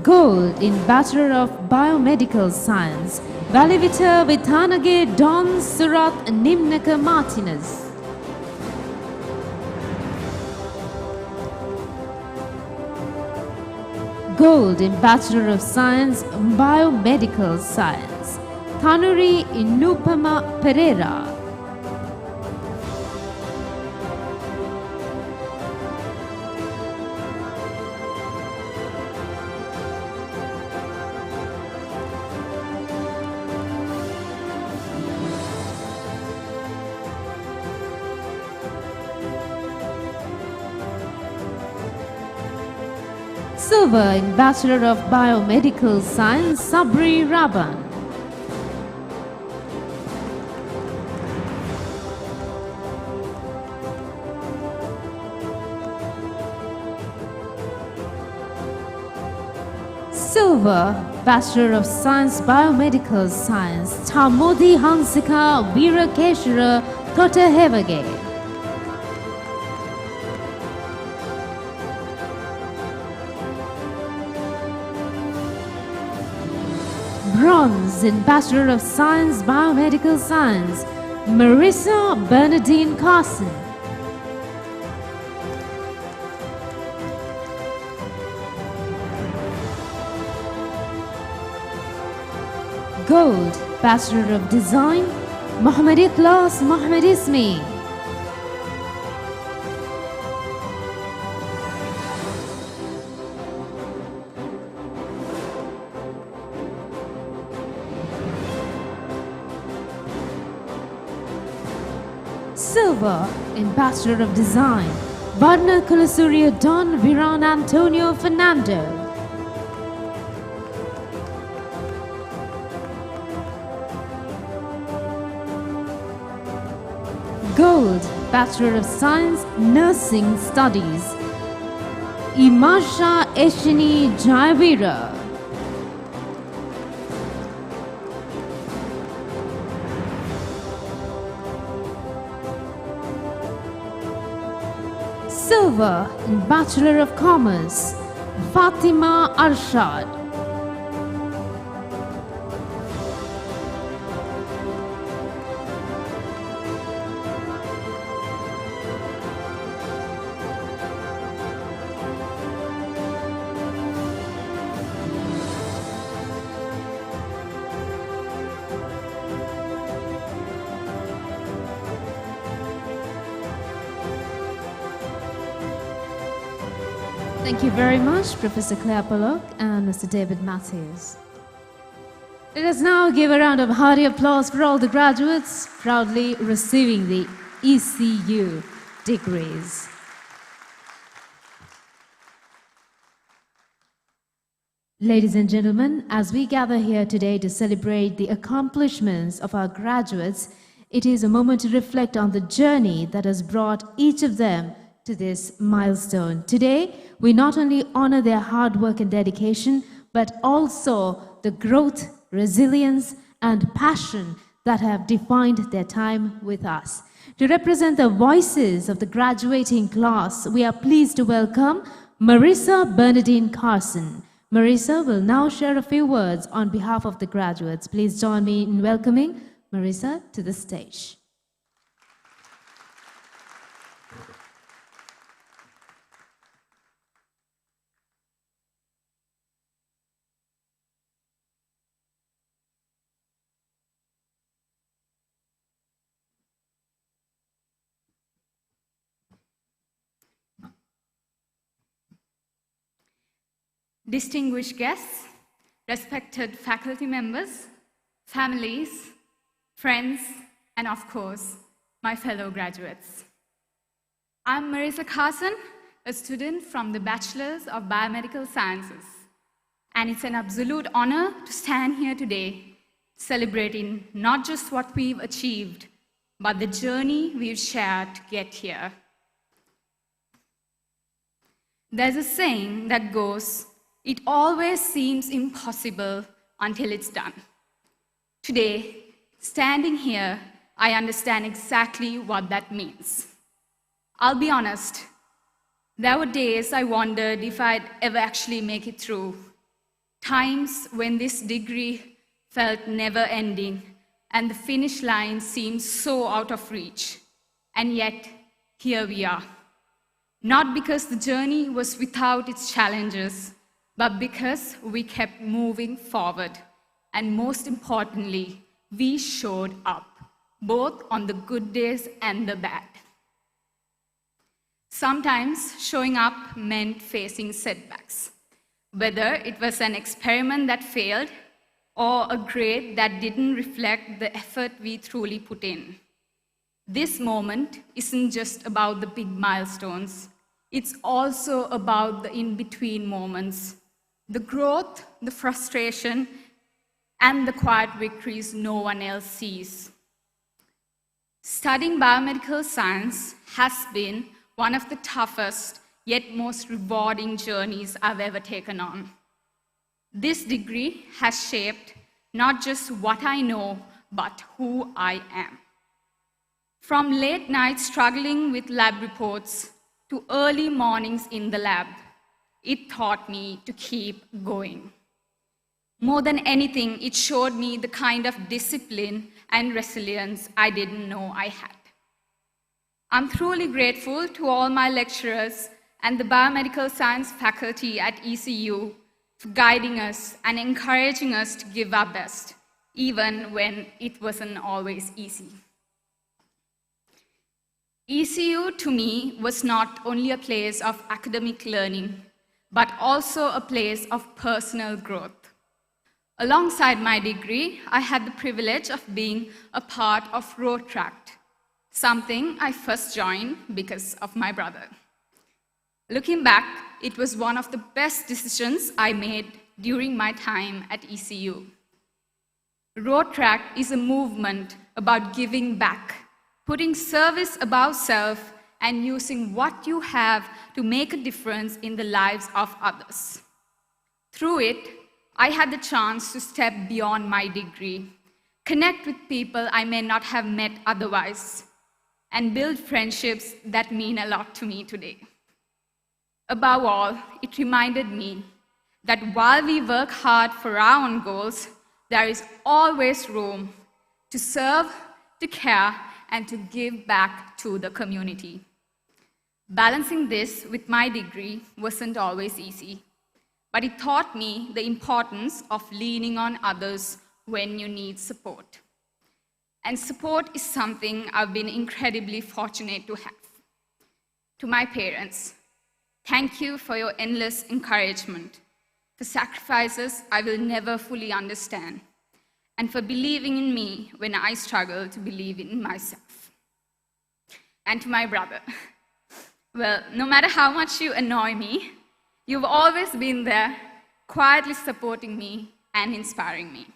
Speaker 1: Gold in Bachelor of Biomedical Science, Valivita Vithanage Don Surat Nimnaka Martinez. Gold in Bachelor of Science, Biomedical Science, Thanuri Inupama Pereira. Silver in Bachelor of Biomedical Science, Sabri Raban. Silver, Bachelor of Science, Biomedical Science, Tamodi Hansika Virakeshara Kotahevage. Bronze in Bachelor of Science, Biomedical Science, Marissa Bernadine Carson. Gold, Bachelor of Design, Mohammed Ikhlas Mohammed Ismi. Silver, in Bachelor of Design, Varna Kulasuria Don Viran Antonio Fernando. Gold, Bachelor of Science, Nursing Studies, Imasha Eshini Jaivira. Silver, in Bachelor of Commerce, Fatima Arshad. Thank you very much, Professor Claire Pollock and Mr. David Matthews. Let us now give a round of hearty applause for all the graduates proudly receiving the ECU degrees. Ladies and gentlemen, as we gather here today to celebrate the accomplishments of our graduates, it is a moment to reflect on the journey that has brought each of them to this milestone. Today, we not only honor their hard work and dedication, but also the growth, resilience, and passion that have defined their time with us. To represent the voices of the graduating class, we are pleased to welcome Marissa Bernadine Carson. Marissa will now share a few words on behalf of the graduates. Please join me in welcoming Marissa to the stage.
Speaker 6: Distinguished guests, respected faculty members, families, friends, and of course, my fellow graduates. I'm Marissa Carson, a student from the Bachelor's of Biomedical Sciences, and it's an absolute honor to stand here today, celebrating not just what we've achieved, but the journey we've shared to get here. There's a saying that goes, "It always seems impossible until it's done." Today, standing here, I understand exactly what that means. I'll be honest, there were days I wondered if I'd ever actually make it through. Times when this degree felt never ending and the finish line seemed so out of reach. And yet, here we are. Not because the journey was without its challenges, but because we kept moving forward. And most importantly, we showed up, both on the good days and the bad. Sometimes showing up meant facing setbacks, whether it was an experiment that failed or a grade that didn't reflect the effort we truly put in. This moment isn't just about the big milestones, it's also about the in-between moments. The growth, the frustration, and the quiet victories no one else sees. Studying biomedical science has been one of the toughest yet most rewarding journeys I've ever taken on. This degree has shaped not just what I know, but who I am. From late nights struggling with lab reports to early mornings in the lab, it taught me to keep going. More than anything, it showed me the kind of discipline and resilience I didn't know I had. I'm truly grateful to all my lecturers and the biomedical science faculty at ECU for guiding us and encouraging us to give our best, even when it wasn't always easy. ECU to me was not only a place of academic learning, but also a place of personal growth. Alongside my degree, I had the privilege of being a part of Road Tract, something I first joined because of my brother. Looking back, it was one of the best decisions I made during my time at ECU. Road Tract is a movement about giving back, putting service above self, and using what you have to make a difference in the lives of others. Through it, I had the chance to step beyond my degree, connect with people I may not have met otherwise, and build friendships that mean a lot to me today. Above all, it reminded me that while we work hard for our own goals, there is always room to serve, to care, and to give back to the community. Balancing this with my degree wasn't always easy, but it taught me the importance of leaning on others when you need support. And support is something I've been incredibly fortunate to have. To my parents, thank you for your endless encouragement, for sacrifices I will never fully understand, and for believing in me when I struggle to believe in myself. And to my brother, well, no matter how much you annoy me, you've always been there, quietly supporting me and inspiring me.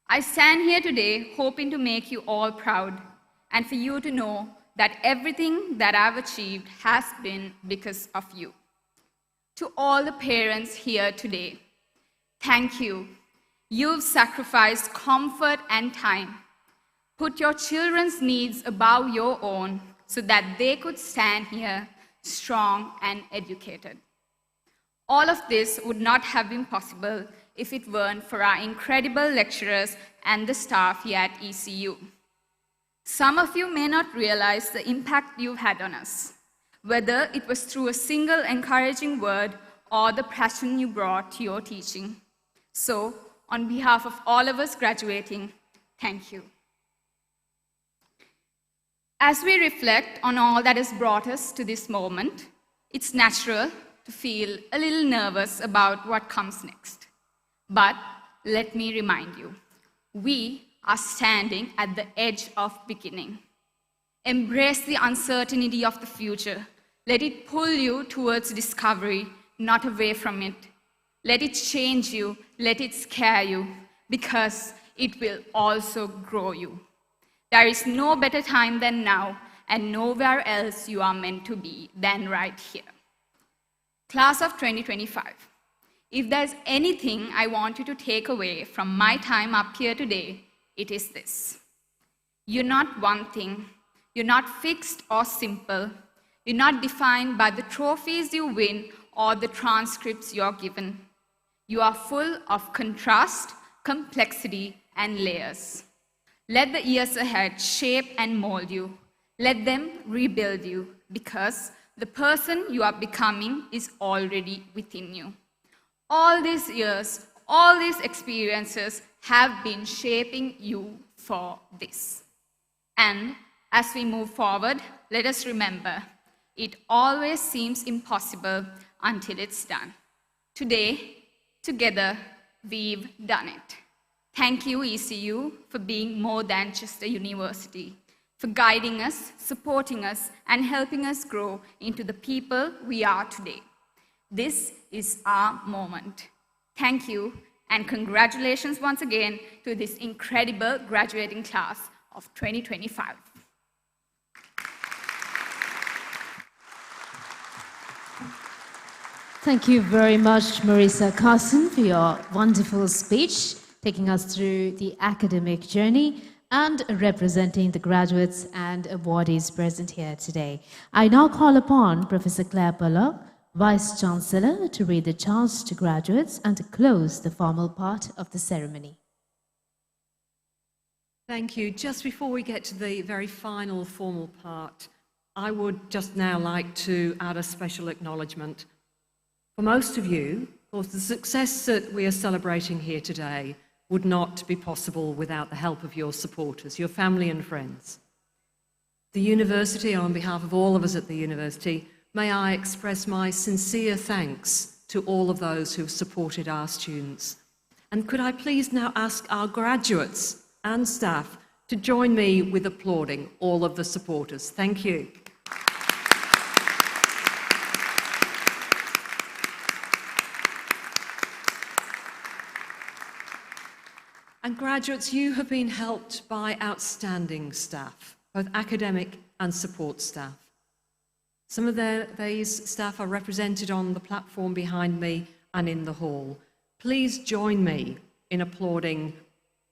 Speaker 6: I stand here today hoping to make you all proud and for you to know that everything that I've achieved has been because of you. To all the parents here today, thank you. You've sacrificed comfort and time, put your children's needs above your own so that they could stand here strong and educated. All of this would not have been possible if it weren't for our incredible lecturers and the staff here at ECU. Some of you may not realize the impact you've had on us, whether it was through a single encouraging word or the passion you brought to your teaching. So, on behalf of all of us graduating, thank you. As we reflect on all that has brought us to this moment, it's natural to feel a little nervous about what comes next. But let me remind you, we are standing at the edge of beginning. Embrace the uncertainty of the future. Let it pull you towards discovery, not away from it. Let it change you, let it scare you, because it will also grow you. There is no better time than now, and nowhere else you are meant to be than right here. Class of 2025, if there's anything I want you to take away from my time up here today, it is this. You're not one thing. You're not fixed or simple. You're not defined by the trophies you win or the transcripts you're given. You are full of contrast, complexity, and layers. Let the years ahead shape and mold you. Let them rebuild you, because the person you are becoming is already within you. All these years, all these experiences have been shaping you for this. And as we move forward, let us remember, it always seems impossible until it's done. Today, together, we've done it. Thank you, ECU, for being more than just a university, for guiding us, supporting us, and helping us grow into the people we are today. This is our moment. Thank you, and congratulations once again to this incredible graduating class of 2025.
Speaker 1: Thank you very much, Marisa Carson, for your wonderful speech, taking us through the academic journey and representing the graduates and awardees present here today. I now call upon Professor Claire Bullock, Vice Chancellor, to read the charge to graduates and to close the formal part of the ceremony.
Speaker 5: Thank you. Just before we get to the very final formal part, I would just now like to add a special acknowledgement. For most of you, of course, the success that we are celebrating here today would not be possible without the help of your supporters, your family and friends. The university, on behalf of all of us at the university, may I express my sincere thanks to all of those who've supported our students. And could I please now ask our graduates and staff to join me with applauding all of the supporters. Thank you. And graduates, you have been helped by outstanding staff, both academic and support staff. Some of these staff are represented on the platform behind me and in the hall. Please join me in applauding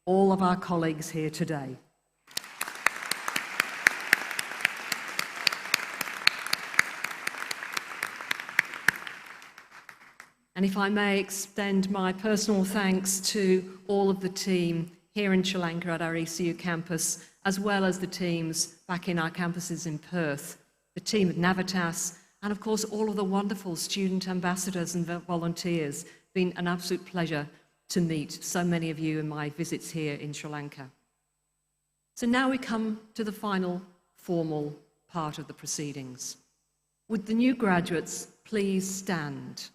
Speaker 5: all of our colleagues here today. And if I may extend my personal thanks to all of the team here in Sri Lanka at our ECU campus, as well as the teams back in our campuses in Perth, the team at Navitas, and of course all of the wonderful student ambassadors and volunteers. It's been an absolute pleasure to meet so many of you in my visits here in Sri Lanka. So now we come to the final formal part of the proceedings. Would the new graduates please stand?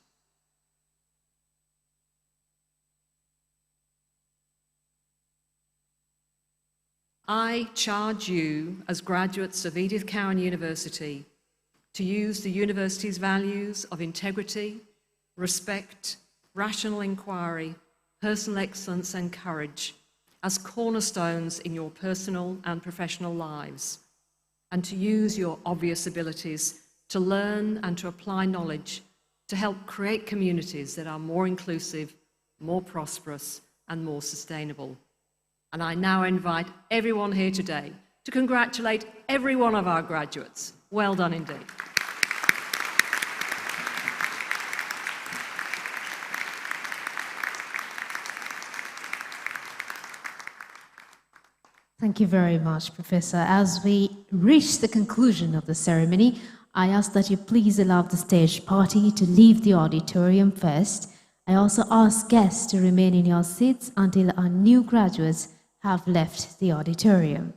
Speaker 5: I charge you, as graduates of Edith Cowan University, to use the university's values of integrity, respect, rational inquiry, personal excellence and courage as cornerstones in your personal and professional lives, and to use your obvious abilities to learn and to apply knowledge to help create communities that are more inclusive, more prosperous, and more sustainable. And I now invite everyone here today to congratulate every one of our graduates. Well done indeed.
Speaker 1: Thank you very much, Professor. As we reach the conclusion of the ceremony, I ask that you please allow the stage party to leave the auditorium first. I also ask guests to remain in your seats until our new graduates have left the auditorium.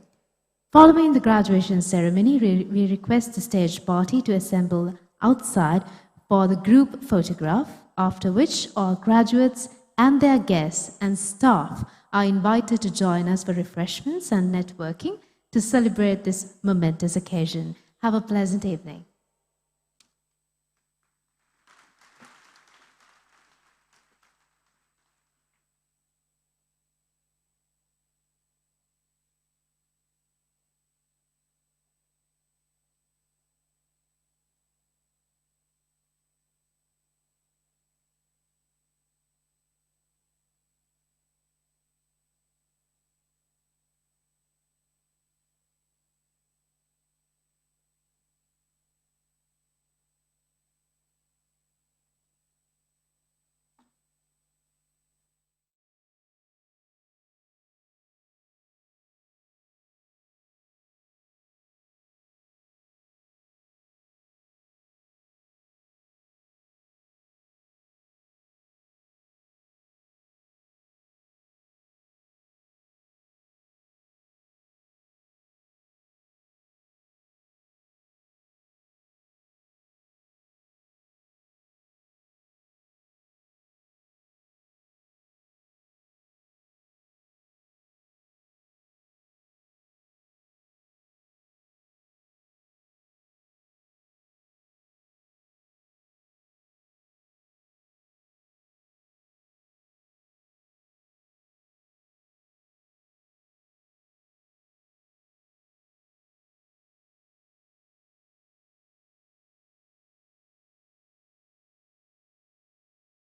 Speaker 1: Following the graduation ceremony, we request the stage party to assemble outside for the group photograph, after which all graduates and their guests and staff are invited to join us for refreshments and networking to celebrate this momentous occasion. Have a pleasant evening.